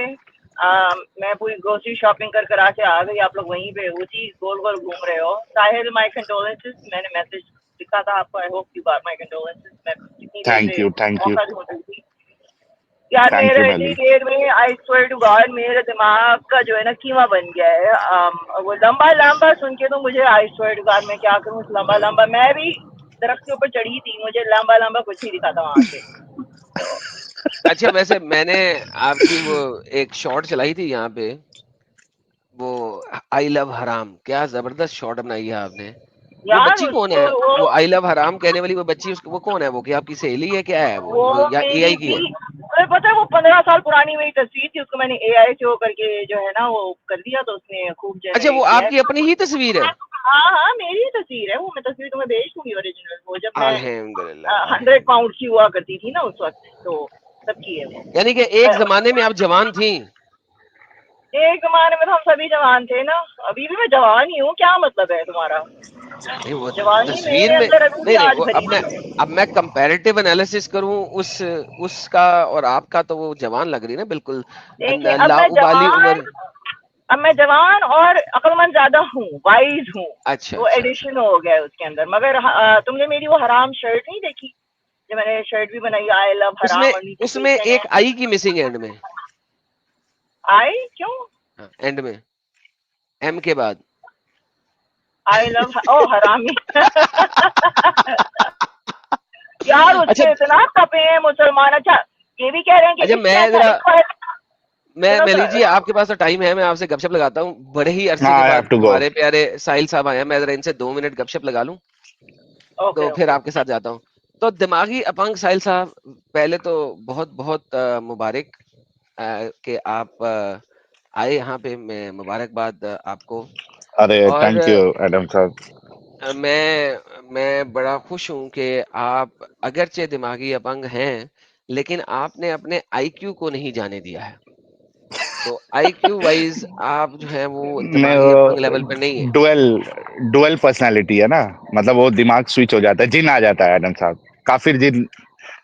मैं पूरी ग्रोसरी शॉपिंग कर कर आके आ गई, आप लोग वहीं पे उसी गोल गोल घूम रहे हो। साहिल, माय कंडोलेंसेस, मैंने मैसेज लिखा था आपको, I hope you got my condolences. मैं इतनी देर थैंक से यू, थैंक यू, मौका ढूंढ रही थी यार। थैंक यू मेरे इतनी मैली। देर में आई स्वेयर टू गॉड मेरे दिमाग का जो है ना कीमा बन गया है। वो लंबा लंबा सुन के तो मुझे आई स्वेयर टू गॉड मैं क्या करूँ लंबा लंबा। मैं भी दरख्त के ऊपर चढ़ी थी, मुझे लंबा लंबा कुछ नहीं दिखा था वहां से। तो अच्छा वैसे मैंने आपकी वो एक शॉट चलाई थी यहाँ पे, वो आई लव हराम, क्या जबरदस्त शॉट बनाई है आपने। वो यार बच्ची कौन उसको है? वो आई लव हराम कहने वाली वो बच्ची, उसको वो कौन है? वो क्या आपकी सहेली है, क्या है वो वो या मेरी एआई की है? थी, तुम्हें पता है वो 15 साल पुरानी मेरी तस्वीर थी, उसको मैंने एआई से वो करके जो है ना वो कर दिया, तो उसने खूब अच्छा वो जनरेट किया आपकी अपनी ही तस्वीर है? है। हाँ हाँ, मेरी ही तस्वीर है वो, मैं तस्वीर तुम्हें भेज दूंगी ओरिजिनल, वो जब मैं अल्हम्दुलिल्लाह। 100 पाउंड की हुआ करती थी ना उस वक्त, तो तब की है वो। यानी कि एक जमाने में आप जवान थी। एक जमाने में तो हम सभी जवान थे ना, अभी भी मैं जवान ही हूँ, क्या मतलब है तुम्हारा? नहीं वो जवानी तस्वीर मेरे में, अंदर अभी भी नहीं नहीं आज वो भरी हुई है। अब मैं कंपैरेटिव एनालिसिस करूं उसका और आपका, तो वो जवान लग रही है ना बिल्कुल, देखिए लाउबाली उम्र। अब मैं जवान और अक्लमंद ज्यादा हूँ, वाइज हूँ, अच्छा वो अच्छा अच्छा। एडिशन हो गया है उसके अंदर। मगर तुमने मेरी वो हराम शर्ट नहीं देखी जो मैंने शर्ट भी बनाई, आई लव उसमें हराम, और नीचे उसमें क्वेश्चन है एक आई की मिसिंग एंड में। आई क्यों? हाँ, एंड में एम के बाद। आई लव ओ हरामी यार अच्छा उससे इतना तपे हैं मुसलमान। अच्छा ये भी कह रहे हैं कि अच्छा इसमें मैं अच्छा जरा, सुनो मैं लीजिए, सर। आपके पास तो टाइम है, मैं आपसे गपशप लगाता हूँ, बड़े ही अरसे हाँ, के आई हैव बाद टू गो। हमारे प्यारे साहिल साहब आए हैं, मैं जरा इनसे 2 मिनट गपशप लगा लूं, तो ओके फिर ओके आपके ओके। साथ जाता हूँ। तो दिमागी अपंग साहिल साहब, पहले तो बहुत बहुत मुबारक कि आप आए यहाँ पे, मैं मुबारकबाद आपको। अरे और थैंक यू एडम साहब। मैं बड़ा खुश हूँ कि आप अगरचे दिमागी अपंग हैं, लेकिन आपने अपने आईक्यू को नहीं जाने दिया है। तो आईक्यू वाइज आप जो है वो मैं दिमागी अपंग लेवल पे नहीं है। डुअल डुअल पर्सनालिटी है ना, मतलब वो दिमाग स्विच हो जाता है, जिन आ जाता है एडम साहब, काफिर जिन।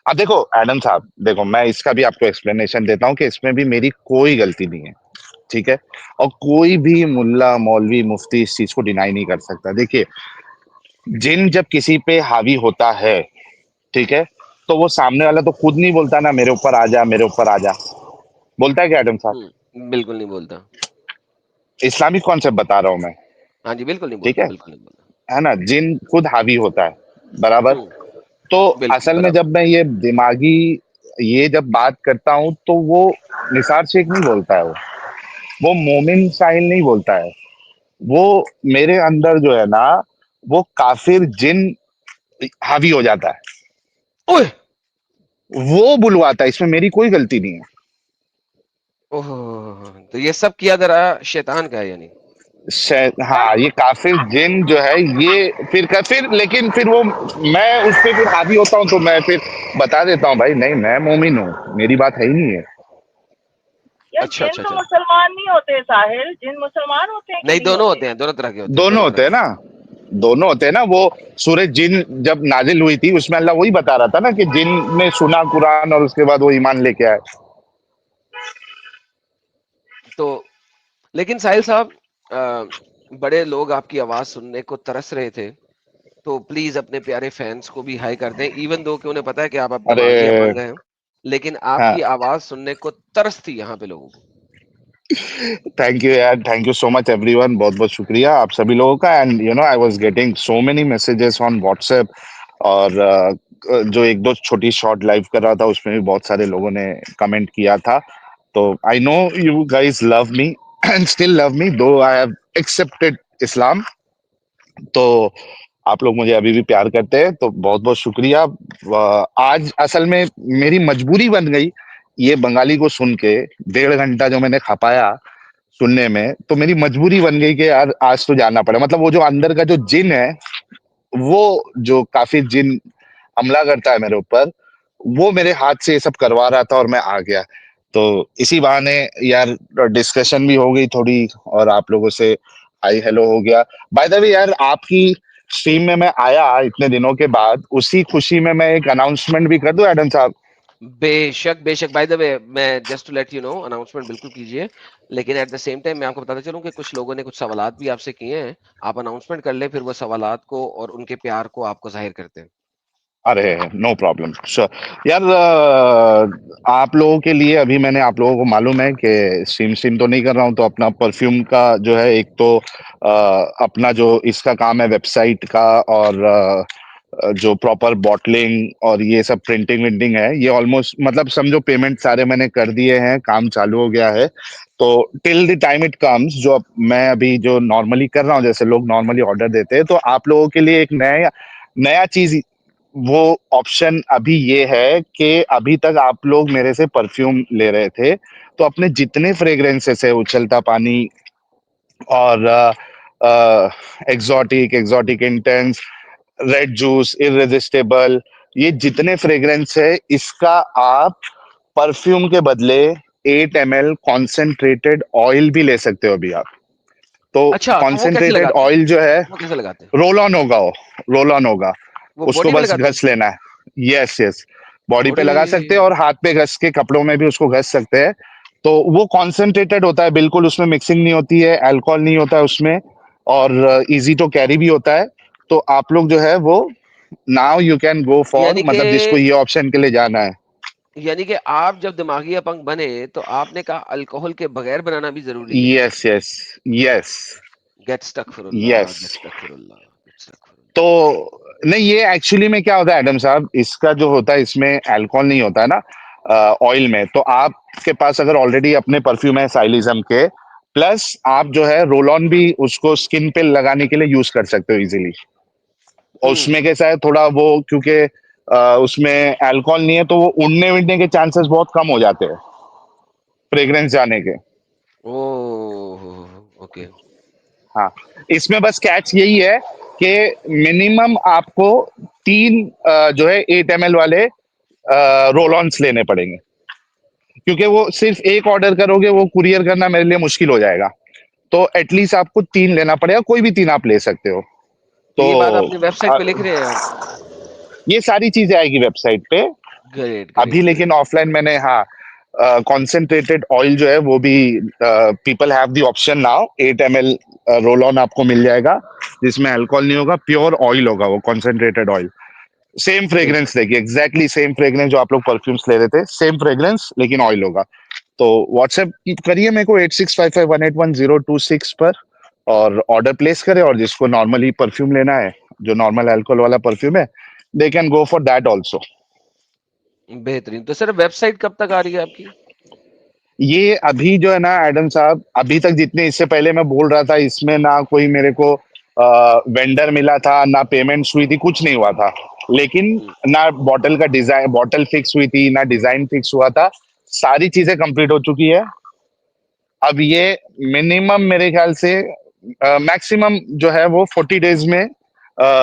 अब देखो एडम साहब, देखो मैं इसका भी आपको एक्सप्लेनेशन देता हूँ कि इसमें भी मेरी कोई गलती नहीं है, ठीक है? और कोई भी मुल्ला मौलवी मुफ्ती इस चीज को डिनाई नहीं कर सकता। देखिए, जिन जब किसी पे हावी होता है, ठीक है, और कोई भी मुल्ला मौलवी मुफ्ती इस चीज को डिनाई नहीं कर सकता। देखिए, जिन जब किसी पे हावी होता है, ठीक है, और कोई भी मुल्ला मौलवी मुफ्ती इस चीज को डिनाई नहीं कर सकता। देखिए, जिन जब किसी पे हावी होता है, ठीक है, और कोई भी मुल्ला मौलवी मुफ्ती इस चीज को डिनाई नहीं कर सकता। देखिए, जिन जब किसी पे हावी होता है, तो वो सामने वाला तो खुद नहीं बोलता ना मेरे ऊपर आ जा, मेरे ऊपर आ जा। बोलता है क्या एडम साहब? बिल्कुल नहीं बोलता। इस्लामिक कॉन्सेप्ट बता रहा हूं मैं, हाँ जी, बिल्कुल नहीं ठीक बोलता, है? बिल्कुल नहीं बोलता। है ना, जिन खुद हावी होता है, बराबर। तो बिल्कुल असल में बराबर। जब मैं ये दिमागी ये जब बात करता हूं तो वो निसार शेख नहीं बोलता है, वो मोमिन साहिल नहीं बोलता है, वो मेरे अंदर जो है ना, वो काफिर जिन हावी हो जाता है, ओए! वो बुलवाता है, इसमें मेरी कोई गलती नहीं है। ओह! तो ये सब किया ज़रा शैतान का है यानी। हाँ, ये काफिर जिन जो है ये फिर लेकिन फिर वो मैं उस पे फिर हावी होता हूँ तो मैं फिर बता देता हूँ भाई नहीं मैं मोमिन हूँ, मेरी बात है ही नहीं है। यार अच्छा, जिन अच्छा, तो अच्छा। मुसलमान नहीं होते साहिल, जिन मुसलमान होते हैं कि नहीं, नहीं दोनों होते? होते हैं, दोनों तरह के होते हैं, दोनों दोनों होते तरह हैं के। ना, दोनों होते हैं ना। वो सूरह जिन जब नाजिल हुई थी उसमें अल्लाह वही बता रहा था ना कि जिन ने सुना कुरान और उसके बाद वो ईमान लेके आए। तो लेकिन साहिल साहब बड़े लोग आपकी आवाज़ सुनने को तरस रहे थे, तो प्लीज़ अपने प्यारे फैन्स को भी हाय कर दें, इवन दो कि उन्हें पता है कि आप अब अरे दिमागी अपंग हैं, लेकिन हाँ, आपकी आवाज़ सुनने को तरस थी यहाँ पे लोगों को। थैंक यू यार, thank you so much everyone, बहुत बहुत शुक्रिया आप सभी लोगों का। And you know I was getting so many messages on WhatsApp, और जो एक दो छोटी शॉर्ट लाइव कर रहा था उसमें भी बहुत सारे लोगों ने कमेंट किया था। तो I know you guys love me and still love me दो आई हैव एक्सेप्टेड इस्लाम, तो आप लोग मुझे अभी भी प्यार करते हैं, तो बहुत बहुत शुक्रिया। आज असल में मेरी मजबूरी बन गई ये बंगाली को सुन के, 1.5 घंटा जो मैंने खपाया सुनने में, तो मेरी मजबूरी बन गई कि यार आज तो जाना पड़ा। मतलब वो जो अंदर का जो जिन है, वो जो काफी जिन हमला करता है मेरे ऊपर, वो मेरे हाथ से ये सब करवा रहा था और मैं आ गया। तो इसी बहाने यार डिस्कशन भी हो गई थोड़ी, और आप लोगों से हाई हेलो हो गया। बाय द वे यार, आपकी स्ट्रीम में मैं आया इतने दिनों के बाद, उसी खुशी में मैं एक अनाउंसमेंट भी कर दूं एडम साहब? बेशक, बेशक। बाय द वे मैं just to let you know announcement बिल्कुल कीजिए, लेकिन एट द सेम टाइम मैं आपको बताता चलूँ कि कुछ लोगों ने कुछ सवालात भी आपसे किए हैं। आप अनाउंसमेंट कर लें, फिर वो सवालात को और उनके प्यार को आपको ज़ाहिर करते हैं। अरे नो प्रॉब्लम, श्योर यार। आप लोगों के लिए अभी मैंने, आप लोगों को मालूम है कि स्ट्रीम स्ट्रीम तो नहीं कर रहा हूँ, तो अपना परफ्यूम का जो है, एक तो अपना जो इसका काम है वेबसाइट का, और जो प्रॉपर बॉटलिंग और ये सब प्रिंटिंग विंटिंग है, ये ऑलमोस्ट मतलब समझो पेमेंट सारे मैंने कर दिए हैं, काम चालू हो गया है। तो till the time it comes, जो मैं अभी जो नॉर्मली कर रहा हूँ, जैसे लोग नॉर्मली ऑर्डर देते हैं, तो आप लोगों के लिए एक नया नया चीज, वो ऑप्शन अभी ये है कि अभी तक आप लोग मेरे से परफ्यूम ले रहे थे, तो अपने जितने फ्रेग्रेंसेस है, उछलता पानी और exotic exotic intense, red juice, irresistible, ये जितने फ्रेग्रेंस है, इसका आप परफ्यूम के बदले 8 ml कॉन्सेंट्रेटेड ऑयल भी ले सकते हो अभी आप। तो अच्छा, तो वो कैसे कॉन्सेंट्रेटेड लगाते हैं? ऑयल जो है, वो कैसे लगाते हैं? रोल ऑन होगा, वो रोल ऑन होगा, वो उसको बॉडी पे बस लगाते हैं? घस लेना है। यस यस, बॉडी पे अरे! लगा सकते हैं और हाथ पे घस के, कपड़ों में भी उसको घस सकते हैं। तो वो कॉन्सेंट्रेटेड होता है बिल्कुल, उसमें मिक्सिंग नहीं होती है, अल्कोहल नहीं होता है उसमें, और इजी टू कैरी भी होता है। तो आप लोग जो है वो, now you can go for, यानी कि मतलब जिसको ये ऑप्शन के लिए जाना है। यानी कि आप जब दिमागी अपंग बने, तो आपने कहा अल्कोहल के बगैर बनाना भी ज़रूरी है। यस यस यस गेट स्टगफिरुल्लाह, यस। गेट स्टगफिरुल्लाह, गेट स्टगफिरुल्लाह। तो नहीं, ये एक्चुअली में क्या होता है एडम साहब, इसका जो होता है इसमें अल्कोहल नहीं होता है ना ऑयल में। तो आपके पास अगर ऑलरेडी अपने परफ्यूम है साइलिज्म के, प्लस आप जो है रोल ऑन भी उसको स्किन पे लगाने के लिए यूज कर सकते हो इजीली। और उसमें कैसा है थोड़ा वो, क्योंकि उसमें अल्कोहल नहीं है, तो वो उड़ने विड़ने के चांसेस बहुत कम हो जाते हैं फ्रेग्रेंस जाने के। ओह! ओके। हाँ, इसमें बस कैच यही है कि मिनिमम आपको 3 जो है 8 ml वाले रोल ऑन्स लेने पड़ेंगे, क्योंकि वो सिर्फ एक ऑर्डर करोगे, वो कुरियर करना मेरे लिए मुश्किल हो जाएगा। तो एटलीस्ट आपको 3 लेना पड़ेगा, कोई भी 3 आप ले सकते हो। तो तो ये बात अपनी वेबसाइट अ, पे लिख रहे हैं आप? ये सारी चीजें आएगी वेबसाइट पे ग्रेट, अभी, ग्रेट, ग्रेट। लेकिन ऑफलाइन मैंने, हाँ, कॉन्सेंट्रेटेड ऑयल जो है वो भी, people have the option now, 8 ml roll on आपको मिल जाएगा, जिसमें अल्कोहल नहीं होगा, प्योर ऑयल होगा वो, कॉन्सेंट्रेटेड ऑयल। सेम फ्रेग्रेंस देगी, एग्जैक्टली सेम फ्रेग्रेंस जो आप लोग परफ्यूम्स ले रहे थे, सेम फ्रेग्रेंस लेकिन ऑयल होगा। तो व्हाट्सएप करिए मेरे को 8655181026 पर और ऑर्डर प्लेस करें, और जिसको नॉर्मली परफ्यूम लेना है, जो नॉर्मल अल्कोहल वाला परफ्यूम है, they can go for that also. बेहतरीन। तो सर वेबसाइट कब तक आ रही है आपकी? ये अभी जो है ना एडम साहब, अभी तक जितने इससे पहले मैं बोल रहा था, इसमें ना कोई मेरे को वेंडर मिला था, ना पेमेंट हुई थी, कुछ नहीं हुआ था। लेकिन ना बॉटल का डिजाइन, बॉटल फिक्स हुई थी, ना डिजाइन फिक्स हुआ था। सारी चीजें कंप्लीट हो चुकी है। अब ये मिनिमम मेरे ख्याल से मैक्सिमम जो है वो 40 डेज में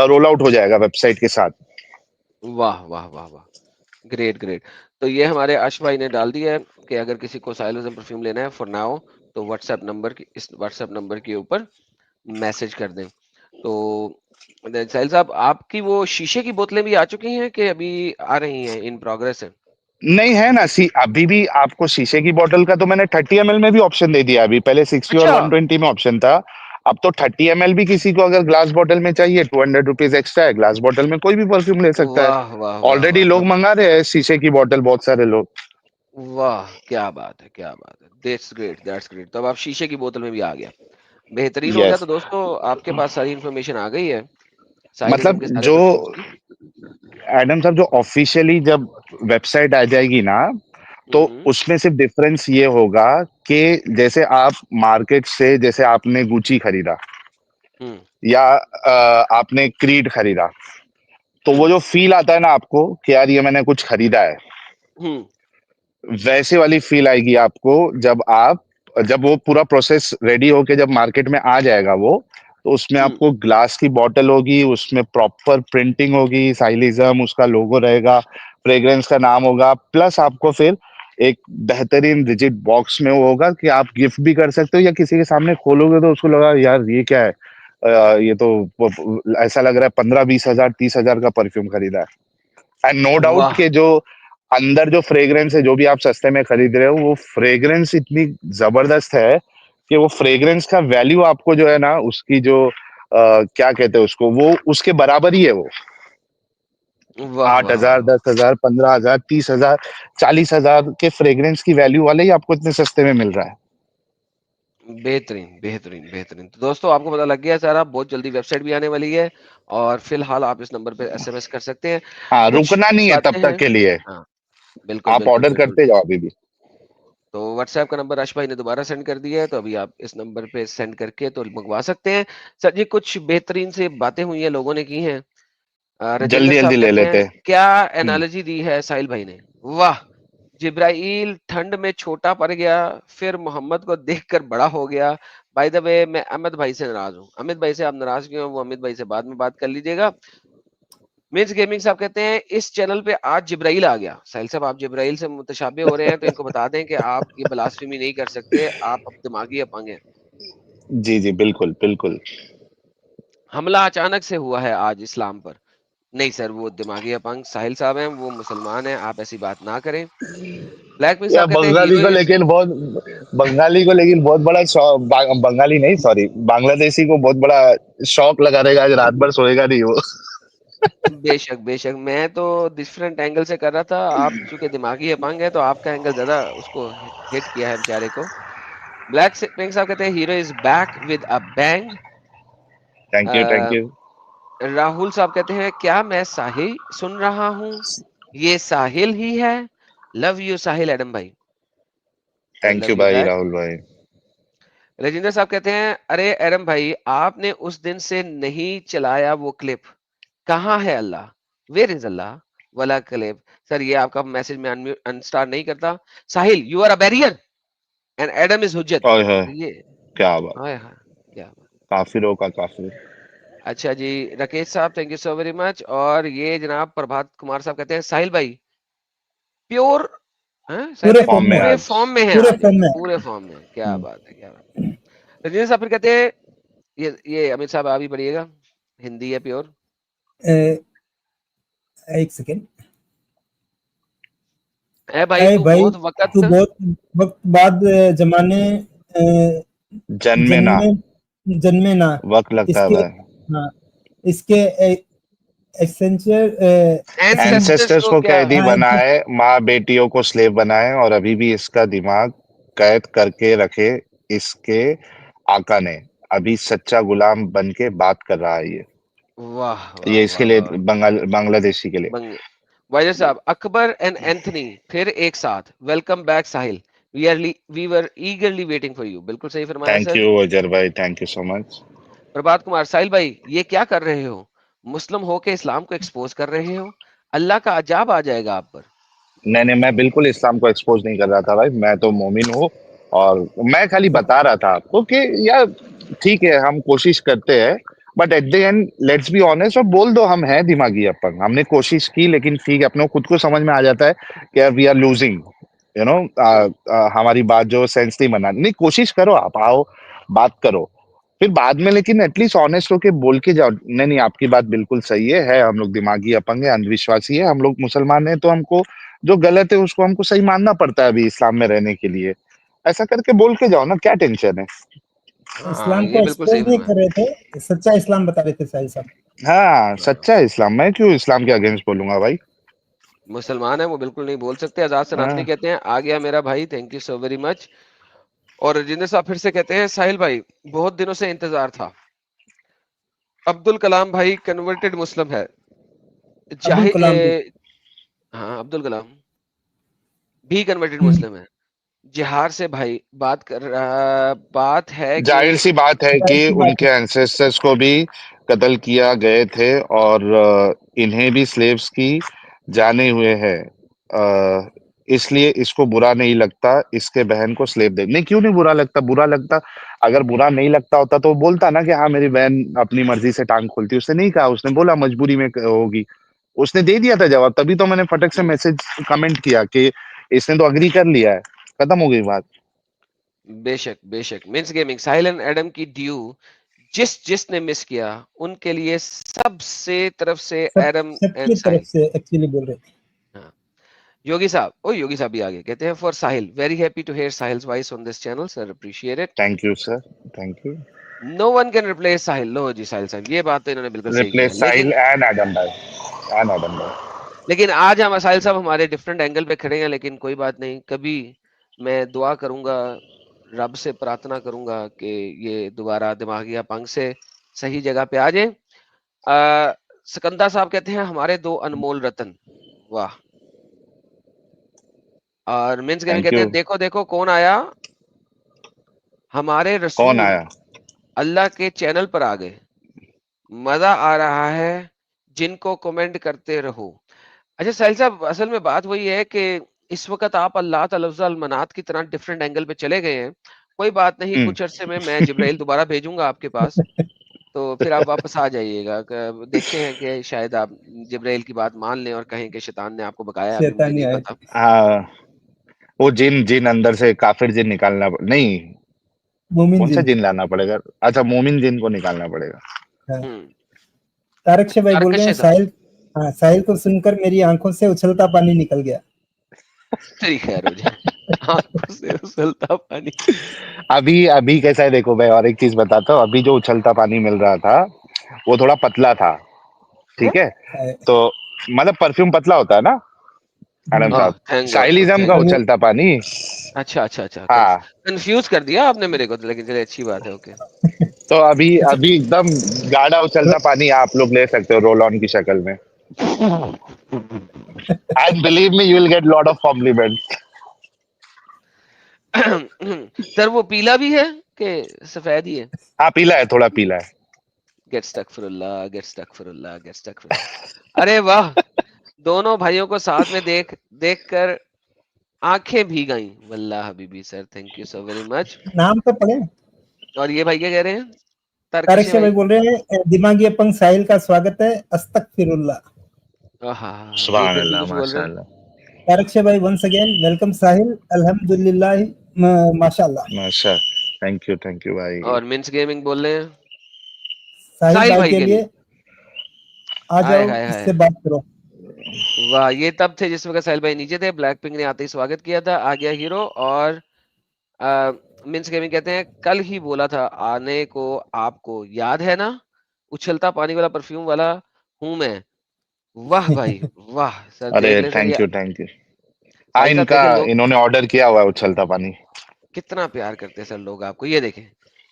रोल आउट हो जाएगा वेबसाइट के साथ। वाह वाह वाह वाह, ग्रेट ग्रेट। तो ये हमारे आश भाई ने डाल दिया है कि अगर किसी को साइलोजम परफ्यूम लेना है फॉर नाउ, तो व्हाट्सएप नंबर की, इस व्हाट्सएप नंबर के ऊपर मैसेज कर दें। तो साहिल साहब, आपकी वो शीशे की बोतलें भी आ चुकी हैं कि अभी आ रही हैं, इन प्रोग्रेस है? नहीं है ना, अभी भी आपको शीशे की बोतल का तो मैंने 30 ml में भी ऑप्शन दे दिया। अभी पहले 60 और अच्छा 120 में ऑप्शन था, अब तो 30 ml भी किसी को अगर ग्लास बोतल में चाहिए, 200 रुपीज एक्स्ट्रा है, ग्लास बोतल में कोई भी परफ्यूम ले सकता है। वाह वाह वाह ऑलरेडी वाह, लोग मंगा रहे हैं शीशे की बोतल, बहुत सारे लोग। वाह क्या बात है, क्या बात है। That's great, that's great. तो अब आप शीशे की बोतल में भी आ गया, बेहतरीन हो गया। यस, तो दोस्तों आपके पास सारी इन्फॉर्मेशन आ गई है साहिलिज्म मतलब के सारे जो परफ्यूम्स की। एडम साहब, जो ऑफिशियली जब वेबसाइट आ जाएगी ना, तो हम्म उसमें सिर्फ डिफरेंस ये होगा कि जैसे आप मार्केट से, जैसे आपने गुची खरीदा हम्म या आपने क्रीड खरीदा, तो वो हम्म जो फील आता है ना आपको कि यार ये मैंने कुछ खरीदा है, हम्म वैसे वाली फील आएगी आपको जब वो पूरा प्रोसेस रेडी होके जब मार्केट में आ जाएगा वो, तो उसमें हम्म आपको ग्लास की बॉटल होगी, उसमें प्रॉपर प्रिंटिंग होगी, साइलिज्म उसका लोगो रहेगा, फ्रेग्रेंस का नाम होगा, प्लस आपको फिर एक बेहतरीन रिजिड बॉक्स में वो होगा कि आप गिफ्ट भी कर सकते हो, या किसी के सामने खोलोगे तो उसको लगा यार ये क्या है, ये तो ऐसा लग रहा है 15-20 हजार 30 हजार का परफ्यूम खरीदा है। एंड नो डाउट वाह के जो अंदर जो फ्रेग्रेंस है, जो भी आप सस्ते में खरीद रहे हो, वो फ्रेग्रेंस इतनी जबरदस्त है कि वो फ्रेग्रेंस का वैल्यू आपको जो है ना, उसकी जो क्या कहते हैं उसको, वो उसके बराबर ही है वो। वाह आठ वाह वाह हजार वाह। 10 हजार 15 हजार 30 हजार 40 हजार के फ्रेग्रेंस की वैल्यू वाले ही आपको इतने सस्ते में मिल रहा है। बेहतरीन बेहतरीन बेहतरीन। तो दोस्तों आपको पता लग गया सारा, बहुत जल्दी वेबसाइट भी आने वाली है, और फिलहाल आप इस नंबर पे एसएमएस कर सकते हैं। हाँ, कुछ रुकना नहीं है तब बातें तक हैं। के लिए, हाँ बिल्कुल आप बिल्कुल ऑर्डर बिल्कुल। करते जाओ अभी भी। तो व्हाट्सएप का नंबर आश भाई ने दोबारा सेंड कर दिया है, तो अभी आप इस नंबर पे सेंड करके तो मंगवा सकते हैं। सर जी कुछ बेहतरीन से बातें हुई हैं, लोगों ने की हैं। राजेंद्र जल्दी साहब जल्दी ले कहते लेते हैं, हैं। क्या हम्म। एनालॉजी दी है साहिल भाई ने, वाह। जिब्राइल ठंड में छोटा पड़ गया, फिर मोहम्मद को देखकर बड़ा हो गया। बाय द वे मैं अमित भाई से नाराज हूँ। अमित भाई से आप नाराज क्यों हैं, वो अमित भाई से बाद में बात कर लीजिएगा। मिर्च गेमिंग साहब कहते हैं इस चैनल पे आज जिब्राइल आ गया। साहिल साहब आप जिब्राइल से मुतशाबे हो रहे हैं, तो इनको बता दें कि आप ये ब्लास्फेमी नहीं कर सकते, आप अब दिमागी अपंग हैं। जी जी, बिल्कुल बिल्कुल। हमला अचानक से हुआ है आज इस्लाम पर। नहीं सर, वो दिमागी अपंग साहिल साहब हैं, वो मुसलमान हैं, आप ऐसी बात ना करें। ब्लैक पिंक या साहब कहते हैं हीरो इज, बंगाली को लेकिन बहुत बड़ा शौक, बंगाली नहीं सॉरी, बांग्लादेशी को बहुत बड़ा शौक लगा रहेगा, आज रात भर सोएगा नहीं वो। बेशक बेशक, मैं तो डिफरेंट एंगल से कर रहा था। आप चूंकि दिमागी अपंग है, तो आपका एंगल ज्यादा उसको हिट किया है बेचारे को। ब्लैक पिंक साहब कहते हैं hero is back with a bang. Thank you thank you. Rahul साहब कहते हैं क्या मैं साहिल सुन रहा हूँ, ये साहिल ही है। लव यू साहिल एडम भाई। We thank love you you भाई बैक। राहुल भाई। राजेंद्र साहब कहते हैं अरे एडम भाई, आपने उस दिन से नहीं चलाया वो क्लिप, कहाँ है अल्लाह, वेयर इज अल्लाह वाला क्लिप। सर ये आपका मैसेज में अनस्टार नहीं करता। Sahil you are a barrier and Adam is हुज्जत। ओए होए, ये क्या बात, हाय हाय क्या बात। काफिरों का काफिर। अच्छा जी, राकेश साहब thank you so very much. और ये जनाब प्रभात कुमार साहब कहते हैं साहिल भाई प्योर, साहिल पूरे भाई फॉर्म फॉर्म में में, पूरे आज। फॉर्म में है पूरे आज, फॉर्म में। पूरे फॉर्म में। क्या हम्म। बात है, क्या बात है। रजनीश साहब फिर कहते हैं, ये अमित साहब आप ही पढ़िएगा, हिंदी है प्योर। ए, एक सेकेंड। है भाई अरे तू भाई, बहुत तू वक्त, बहुत वक्त बाद जमाने अ, जन्मे ना, जन्मे जन्मे ना। वक्त लगता है इसके, भाई। हाँ, इसके एंसेस्टर्स को क्या कैदी बनाए, माँ बेटियों को स्लेव बनाए, और अभी भी इसका दिमाग कैद करके रखे इसके आका ने। अभी सच्चा गुलाम बन के बात कर रहा है ये वाह वाह ये इसके वाह लिए वाह बांग्लादेशी के लिए। वाइजर साहब, अकबर एंड एंथनी फिर एक साथ, welcome back Sahil, we were eagerly waiting for you. बिल्कुल सही फरमाया थैंक सर। यू अजहर भाई, thank you so much. Prabhat Kumar, Sahil भाई ये क्या कर रहे हो, मुस्लिम होके इस्लाम को एक्सपोज कर रहे हो, अल्लाह का अजाब आ जाएगा आप पर। नहीं नहीं, मैं बिल्कुल इस्लाम को एक्सपोज नहीं कर रहा था भाई, मैं तो मोमिन हूँ। और मैं खाली बता रहा था आपको कि यार ठीक है, हम कोशिश करते हैं, but at the end let's be honest, और बोल दो हम हैं दिमागी अपंग, हमने कोशिश की, लेकिन ठीक है, अपने को खुद को समझ में आ जाता है कि we are losing, you know. हमारी बात जो सेंस नहीं बना, नहीं कोशिश करो, आप आओ बात करो, फिर बाद में लेकिन एटलीस्ट ऑनेस्ट होके बोल के जाओ, नहीं नहीं आपकी बात बिल्कुल सही है हम लोग दिमागी अपंग है, अंधविश्वासी है, हम लोग मुसलमान है, तो हमको जो गलत है उसको हमको सही मानना पड़ता है अभी इस्लाम में रहने के लिए। ऐसा करके बोल के जाओ ना, क्या टेंशन है। हाँ इस्लाम ये को बिल्कुल सही एक्सपोज नहीं फरमाया। कर रहे थे, सच्चा इस्लाम बता रहे थे साहिल साहब। हाँ सच्चा है इस्लाम, मैं क्यों इस्लाम के अगेंस्ट बोलूंगा भाई। मुसलमान है वो बिल्कुल नहीं बोल सकते। आजाद सनातनी हाँ कहते हैं आ गया मेरा भाई, thank you so very much. और राजेंद्र साहब फिर से कहते हैं साहिल भाई बहुत दिनों से इंतजार था। अब्दुल कलाम भाई कन्वर्टेड मुस्लिम है। अब्दुल जाहिर कलाम भी। हाँ अब्दुल कलाम भी कन्वर्टेड हम्म, मुस्लिम है। जिहार से भाई बात कर रहा, बात है कि जाहिर सी बात है जाहिर कि सी बात उनके एंसेस्टर्स को भी कत्ल किया गए थे, और इन्हें भी स्लेव्स की जाने हुए हैं। इसलिए इसको बुरा नहीं लगता इसके बहन को स्लेव दे, नहीं क्यों नहीं बुरा लगता, बुरा लगता। अगर बुरा नहीं लगता होता तो वो बोलता ना कि हाँ मेरी बहन अपनी मर्जी से टांग खोलती, उसने नहीं कहा, उसने बोला मजबूरी में होगी, उसने दे दिया था जवाब, तभी तो मैंने फटक से मैसेज कमेंट किया कि इसने तो अग्री कर लिया है, खत्म हो गई बात। बेशक बेशक mince gaming, Sahil and Adam की ड्यू जिसने मिस किया उनके लिए सबसे तरफ से एडम सबकी एंड तरफ साहिल। से एक्चुअली बोल रहे थे। हाँ। योगी साहब, ओ योगी साहब भी आगे कहते हैं for Sahil, very happy to hear Sahil's voice on this channel sir, appreciate it. Thank you sir, thank you. No one can replace Sahil. लो जी साहिल साहब, ये बात तो इन्होंने बिल्कुल सही की है। रिप्लेस साहिल एंड एडम भाई, एंड एडम भाई। लेकिन आज हम साहिल साहब हमारे डिफरेंट एंगल पे खड़े हैं, लेकिन कोई बात नहीं, कभी मैं दुआ करूंगा, रब से प्रार्थना करूंगा कि ये दोबारा दिमागी अपंग से सही जगह पे आ जाए। सिकंदर साहब कहते हैं हमारे दो अनमोल रतन, वाह। और मिन्स गेमिंग थैंक कहते यू। हैं देखो देखो कौन आया, हमारे कौन रसूल आया? अल्लाह के चैनल पर आ गए, मजा आ रहा है, जिनको कमेंट करते रहो। अच्छा साहिल साहब, असल में बात वही है कि इस वक्त आप अल्लाह तलफ्ज़ुल मनात की तरह डिफरेंट एंगल पे चले गए हैं। कोई बात नहीं, हम्म। कुछ अरसे में मैं जिब्राइल दोबारा भेजूंगा आपके पास, तो फिर आप वापस आ जाइएगा। देखते हैं कि शायद आप जिब्राइल की बात मान लें और कहें कि शैतान ने आपको बकाया, अभी मुझे शैतानी नहीं आए। पता। हाँ, वो जिन जिन अंदर से काफिर जिन निकालना नहीं, मोमिन कौन सा जिन। जिन लाना पड़ेगा? अच्छा, मोमिन जिन को निकालना पड़ेगा। हाँ। हम्म। तारक भाई बोल रहे हैं तारकश साहब, साहिल। हाँ, साहिल को सुनकर मेरी आंखों से उछलता पानी निकल गया। तेरी खैर हो जाए। आंखों से उछलता पानी। अभी अभी कैसा है देखो, मैं और एक चीज बताता हूँ, अभी जो उछलता पानी मिल रहा था वो थोड़ा पतला था, ठीक है? है। तो मतलब परफ्यूम पतला होता है ना मैडम हम्म, ओह साहब, थैंक गॉड, ओह साहिलिज्म का थैंक तो गॉड। वो उछलता पानी। अच्छा अच्छा अच्छा, हाँ, कंफ्यूज कर दिया आपने मेरे को तो, लेकिन चलिए अच्छी बात है, ओके। तो अभी अच्छा, अभी एकदम गाढ़ा उछलता पानी आप लोग ले सकते हो रोल ऑन की शक्ल में, and believe me you will get lot of compliments. Sir वो पीला भी है कि सफेद ही है? हाँ पीला है, थोड़ा पीला है। गेट अस्तगफिरुल्लाह, गेट अस्तगफिरुल्लाह, गेट अस्तगफिरुल्लाह। अरे वाह, दोनों भाइयों को साथ में देख देख कर आंखें भीग गईं। वल्लाह हबीबी sir, thank you so very much. नाम तो पढ़े। और ये भाई क्या कह रहे हैं, तारक तारकशी भाई भाई? बोल रहे हैं दिमागी अपंग साहिल का स्वागत है, अस्तगफिरुल्लाह। आहा, ये सुभान फिर भी अल्लाह, कुछ बोल रहे हैं। माशाअल्लाह, तारक भाई वंस अगेन वेलकम साहिल, अल्हम्दुलिल्लाह, माशाल्लाह। माशा, थैंक यू भाई। और मिन्स गेमिंग बोल रहे हैं साहिल साहिल भाई भाई के के लिए लिए। आ हाय जाओ, हाय इससे हाय, बात करो। वाह, ये तब थे जिस वक्त साहिल भाई नीचे थे, ब्लैक पिंक ने आते ही स्वागत किया था, आ गया हीरो। और मिन्स गेमिंग कहते हैं कल ही बोला था आने को, आपको याद है ना, उछलता पानी वाला परफ्यूम वाला हूं मैं, वाह भाई वाह सर, अरे देख ले सर ये। Thank you. हाँ, साहिल साहब इनका देखे लोग इन्होंने ऑर्डर किया हुआ है उछलता पानी। कितना प्यार करते हैं सर लोग आपको, ये देखें।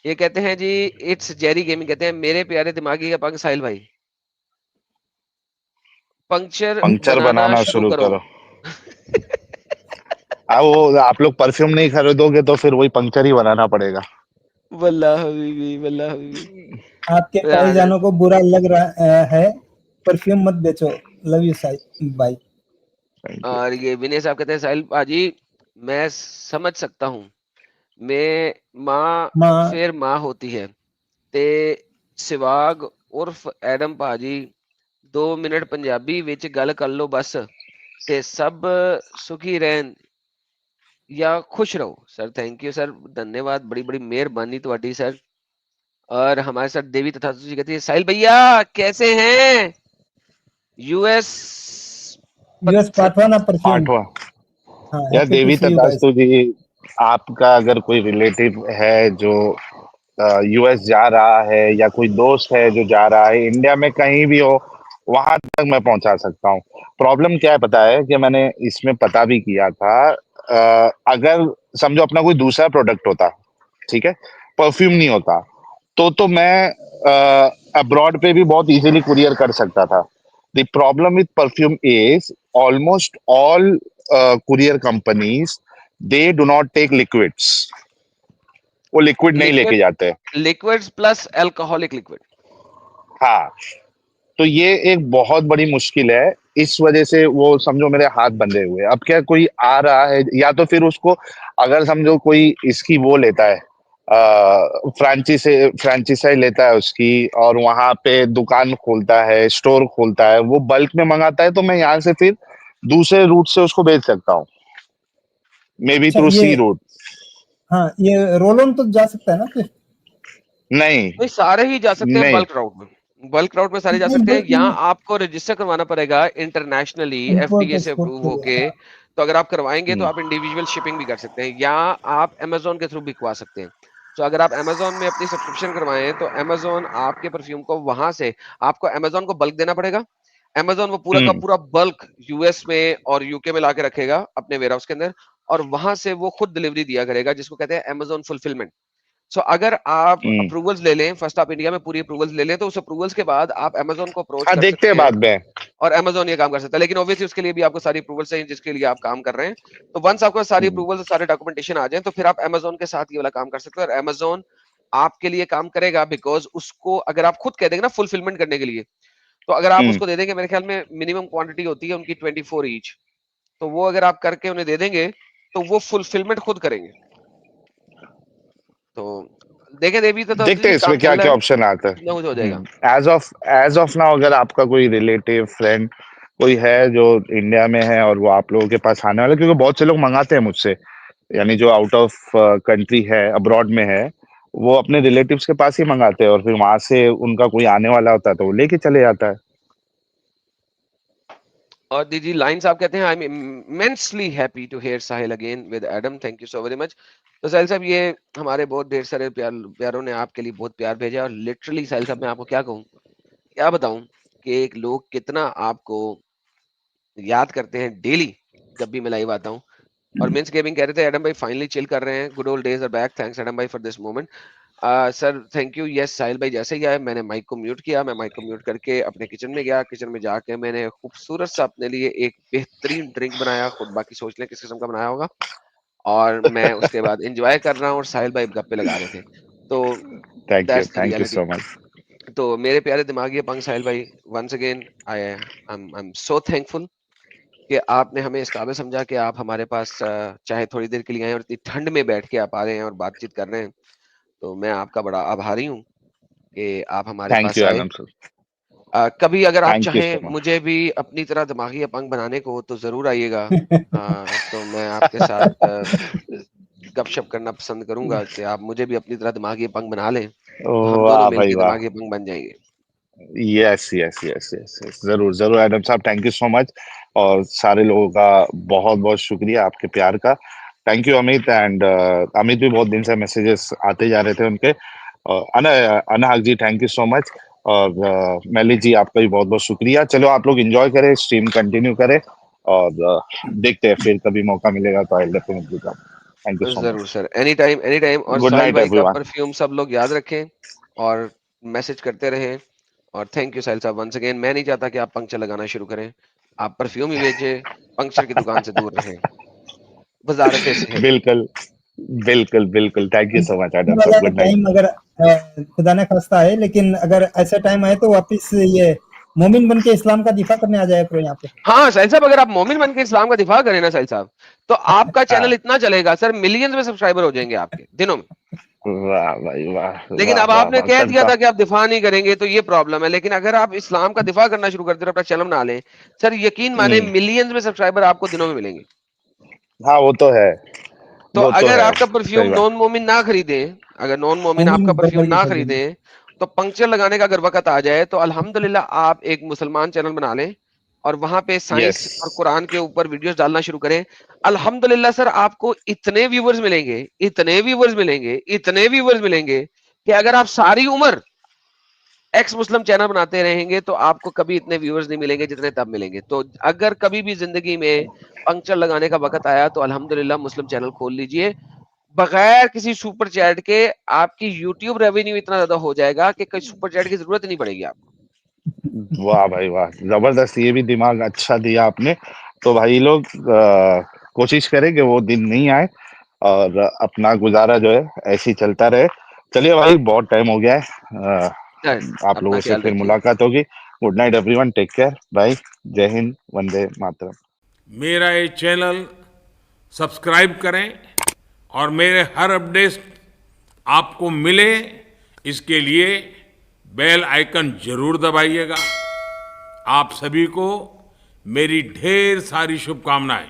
ये कहते हैं जी, इट्स जेरी गेमिंग, कहते हैं मेरे प्यारे दिमागी का पंख साहिल भाई, पंक्चर पंक्चर बनाना बनाना शुरू शुरू करो। करो। वो आप लोग परफ्यूम नहीं खरीदोगे तो फिर वही पंक्चर ही बनाना पड़ेगा। वल्लाह हबीबी, वल्लाह हबीबी। आपके तो यार, भाईजानों को बुरा लग रहा है, परफ्यूम मत बेचो। लव यू साई भाई। Thank you. और ये विनय साहब कहते हैं साहिल पाजी, मैं समझ सकता हूँ, मैं माँ माँ फिर माँ होती है ते सिवाग उर्फ एडम पाजी, 2 मिनट पंजाबी विच गल कर लो बस, ते सब सुखी रहन या खुश रहो। सर थैंक यू सर, धन्यवाद, बड़ी बड़ी मेहरबानी तुम्हारी सर। और हमारे साथ देवी तथा जी कहती है साहिल भैया कैसे हैं, यूएस यूएस पाठवाना परफ्यूम। पांचवा। हाँ, यार हैप्पी टू देवी सी यू गाइस। तथास्तु जी, आपका अगर कोई रिलेटिव है जो यूएस जा रहा है या कोई दोस्त है जो जा रहा है, इंडिया में कहीं भी हो, वहां तक मैं पहुंचा सकता हूँ। प्रॉब्लम क्या है पता है कि मैंने इसमें पता भी किया था। अगर समझो अपना कोई दूसरा प्रोडक्ट होता, ठीक है, परफ्यूम नहीं होता, तो मैं अब्रॉड पे भी बहुत इजीली कुरियर कर सकता था। The problem with perfume is almost all courier companies, they do not take liquids. वो लिक्विड नहीं लेके लिक्विड, जाते। Liquids plus alcoholic liquid. हाँ, तो ये एक बहुत बड़ी मुश्किल है। इस वजह से वो समझो मेरे हाथ बंधे हुए हैं। अब क्या कोई आ रहा है या तो फिर उसको, अगर समझो कोई इसकी वो लेता है, फ्रेंचाइजी लेता है उसकी, और वहां पे दुकान खोलता है, स्टोर खोलता है, वो बल्क में मंगाता है, तो मैं यहाँ से फिर दूसरे रूट से उसको भेज सकता हूँ, मे बी अच्छा थ्रू ये, सी रूट। हाँ ये रोल ऑन तो जा सकता है ना फिर? नहीं नहीं, सारे ही जा सकते हैं नहीं। बल्क राउट में, बल्क राउट में सारे जा नहीं सकते हैं। बल्कि यहाँ आपको रजिस्टर करवाना पड़ेगा इंटरनेशनली, इंपोर्ट एफडीए से एक्सपोर्ट अप्रूव के लिए, होके। हाँ। तो अगर आप करवाएंगे तो हम्म, आप इंडिविजुअल शिपिंग भी कर सकते हैं, या आप अमेजोन के थ्रू बिकवा सकते हैं। तो अगर आप अमेजोन में अपनी सब्सक्रिप्शन करवाएं तो अमेजोन आपके परफ्यूम को वहां से, आपको अमेजोन को बल्क देना पड़ेगा। अमेजोन वो पूरा का हम्म, पूरा बल्क यूएस में और यूके में लाके रखेगा अपने वेयरहाउस के अंदर, और वहां से वो खुद डिलीवरी दिया करेगा, जिसको कहते हैं अमेजोन फुलफिलमेंट। सो अगर आप हम्म। अप्रूवल्स ले लें, फर्स्ट आप इंडिया में पूरी अप्रूवल्स ले लें, तो उस अप्रूवल्स के बाद आप अमेजोन को अप्रोच हाँ, कर देखते सकते हैं हैं, बाद में। और अमेजोन ये काम कर सकता है। लेकिन ऑब्वियसली उसके लिए भी आपको सारी अप्रूवल्स चाहिए जिसके लिए आप काम कर रहे हैं। तो वंस आपको सारी हम्म, अप्रूवल्स, सारे डॉक्यूमेंटेशन आ जाए, तो फिर आप अमेजोन के साथ ये वाला काम कर सकते हो, और अमेजोन आपके लिए काम करेगा। बिकॉज उसको अगर आप खुद कह देंगे ना फुलफिलमेंट करने के लिए, तो अगर आप हम्म। उसको दे देंगे, मेरे ख्याल में मिनिमम क्वांटिटी होती है उनकी 24 ईच, तो वो अगर आप करके उन्हें दे देंगे तो वो फुलफिलमेंट खुद करेंगे। तो देखें देवी तो देखते जी हैं काम इसमें क्या चल रहा क्या है, ऑप्शन आता कुछ ना कुछ हो है। जाएगा। एज ऑफ नाउ, अगर आपका कोई रिलेटिव फ्रेंड कोई है जो इंडिया में है और वो आप लोगों के पास आने वाला है, क्योंकि बहुत से लोग मंगाते हैं मुझसे, यानी जो आउट ऑफ कंट्री है, अब्रॉड में है, वो अपने रिलेटिव्स के पास ही मंगाते हैं, और फिर वहां से उनका कोई आने वाला होता है तो वो लेके चले जाता है। और दीदी लाइन साहब कहते हैं I am immensely happy to hear Sahil again with Adam, thank you so very much. तो साहिल साहब, ये हमारे बहुत ढेर सारे प्यारों ने आपके लिए बहुत प्यार भेजा, और लिटरली साहिल साहब मैं आपको क्या कहूँ, क्या बताऊं, कि एक लोग कितना आपको याद करते हैं डेली जब भी मैं लाइव आता हूँ। और मेंस गेमिंग कह रहे थे एडम भाई फाइनली चिल कर रहे हैं, good old days are back, thanks Adam भाई for this moment. Sir thank you. Yes Sahil भाई जैसे ही आए मैंने माइक को म्यूट किया, मैं माइक को म्यूट करके अपने किचन में गया, किचन में जाके मैंने खूबसूरत सा अपने लिए एक बेहतरीन ड्रिंक बनाया, खुद बाकी सोच लें किस किस्म का बनाया होगा, और मैं उसके बाद एंजॉय कर रहा हूँ, और साहिल भाई गप्पे लगा रहे थे। तो that's the thank you reality. So much. तो मेरे प्यारे दिमागी पंख साहिल भाई, once again I am so thankful कि आपने हमें इस काबिल समझा कि आप हमारे पास चाहे थोड़ी देर के लिए आए, और इतनी ठंड में बैठ के आप आ रहे हैं और बातचीत कर रहे हैं। तो मैं आपका बड़ा आभारी हूँ कि आप हमारे थैंक पास यू आए। Annum sir. कभी अगर आप थैंक यू सो चाहें मच। मुझे भी अपनी तरह दिमागी अपंग बनाने को, तो जरूर आइएगा। तो मैं आपके साथ गपशप करना पसंद करूंगा कि आप मुझे भी अपनी तरह दिमागी अपंग बना लें, ओ तो हम दोनों वाह भाई मिलकर वाह। दिमागी अपंग बन जाएंगे। Yes yes yes yes yes, जरूर जरूर एडम साहब, थैंक यू सो मच। और सारे लोगों का बहुत बहुत शुक्रिया आपके प्यार का। Thank you Amit. And Amit भी बहुत दिन से मैसेजेस आते जा रहे थे उनके। अना अनाहक जी, थैंक यू सो मच। और मैली जी आपका भी बहुत बहुत शुक्रिया। चलो आप लोग एंजॉय करें, स्ट्रीम कंटिन्यू करें, और देखते हैं फिर कभी मौका मिलेगा तो I definitely come. Thank you so जरूर much. Sir, any time any time. और गुड साहिल नाइट भाई का एवरीवन। परफ्यूम सब लोग याद रखें और मैसेज करते रहें। और थैंक यू साहिल साहब वंस अगेन। मैं नहीं चाहता कि आप पंक्चर लगाना शुरू करें, आप परफ्यूम ही बेचें, पंक्चर की दुकान से दूर रहें। वजारत सेहत। बिल्कुल बिल्कुल बिल्कुल, थैंक यू सो मच आने आदम साहब, वाला गुड नाइट। टाइम अगर खुदा न खास्ता है, लेकिन अगर ऐसा टाइम आए तो वापस ये मोमिन बन के इस्लाम का दिफा करने आ जाया करो यहाँ पे। हाँ साहिल साहब, अगर आप मोमिन बन के इस्लाम का दिफा करें ना साहिल साहब, तो आपका चैनल हाँ, इतना चलेगा सर, मिलियंस में सब्सक्राइबर हो जाएंगे आपके दिनों में। वाह भाई वाह लेकिन वाह अब वाह आपने वाह, कह दिया करता। था कि आप दिफा नहीं करेंगे, तो ये प्रॉब्लम है। लेकिन अगर आप इस्लाम का दिफा करना शुरू कर दें और अपना चैनल बना लें, सर यकीन माने हम्म, मिलियंस में सब्सक्राइबर आपको दिनों में मिलेंगे। हाँ वो तो है, तो वो तो अगर है, आपका परफ्यूम सही बात। नॉन मोमिन ना खरीदें, अगर नॉन मोमिन मोमिन आपका परफ्यूम बर्बर की ना खरीदेंगे। खरीदें, तो पंक्चर लगाने का अगर वक्त आ जाए, तो अल्हम्दुलिल्लाह आप एक मुसलमान चैनल बना लें और वहां पे यस। साइंस और कुरान के ऊपर वीडियोस डालना शुरू करें। अल्हम्दुलिल्लाह सर, आपको इतने व्यूवर्स मिलेंगे, इतने व्यूवर्स मिलेंगे, इतने व्यूवर्स मिलेंगे कि अगर आप सारी उम्र एक्स मुस्लिम चैनल बनाते रहेंगे, तो आपको कभी इतने व्यूअर्स नहीं मिलेंगे जितने तब मिलेंगे। तो अगर कभी भी जिंदगी में पंक्चर लगाने का वक्त आया, तो अल्हम्दुलिल्लाह मुस्लिम चैनल खोल लीजिए। बगैर किसी सुपर चैट के आपकी यूट्यूब रेवेन्यू इतना ज्यादा हो जाएगा कि कोई सुपर चैट की जरूरत ही नहीं पड़ेगी आपको। वाह भाई वाह, जबरदस्त, ये भी दिमाग अच्छा दिया आपने। तो भाई लोग कोशिश करें कि वो दिन नहीं आए, और अपना गुजारा जो है ऐसे ही चलता रहे। चलिए भाई, बहुत टाइम हो गया है। सर, आप अपना लोगों से ख्याल फिर रखिए। मुलाकात होगी। Good night everyone, take care, bye, जय हिंद, वंदे मातरम। मेरा ये चैनल सब्सक्राइब करें और मेरे हर अपडेट आपको मिले, इसके लिए बेल आइकन जरूर दबाइएगा। आप सभी को मेरी ढेर सारी शुभकामनाएं।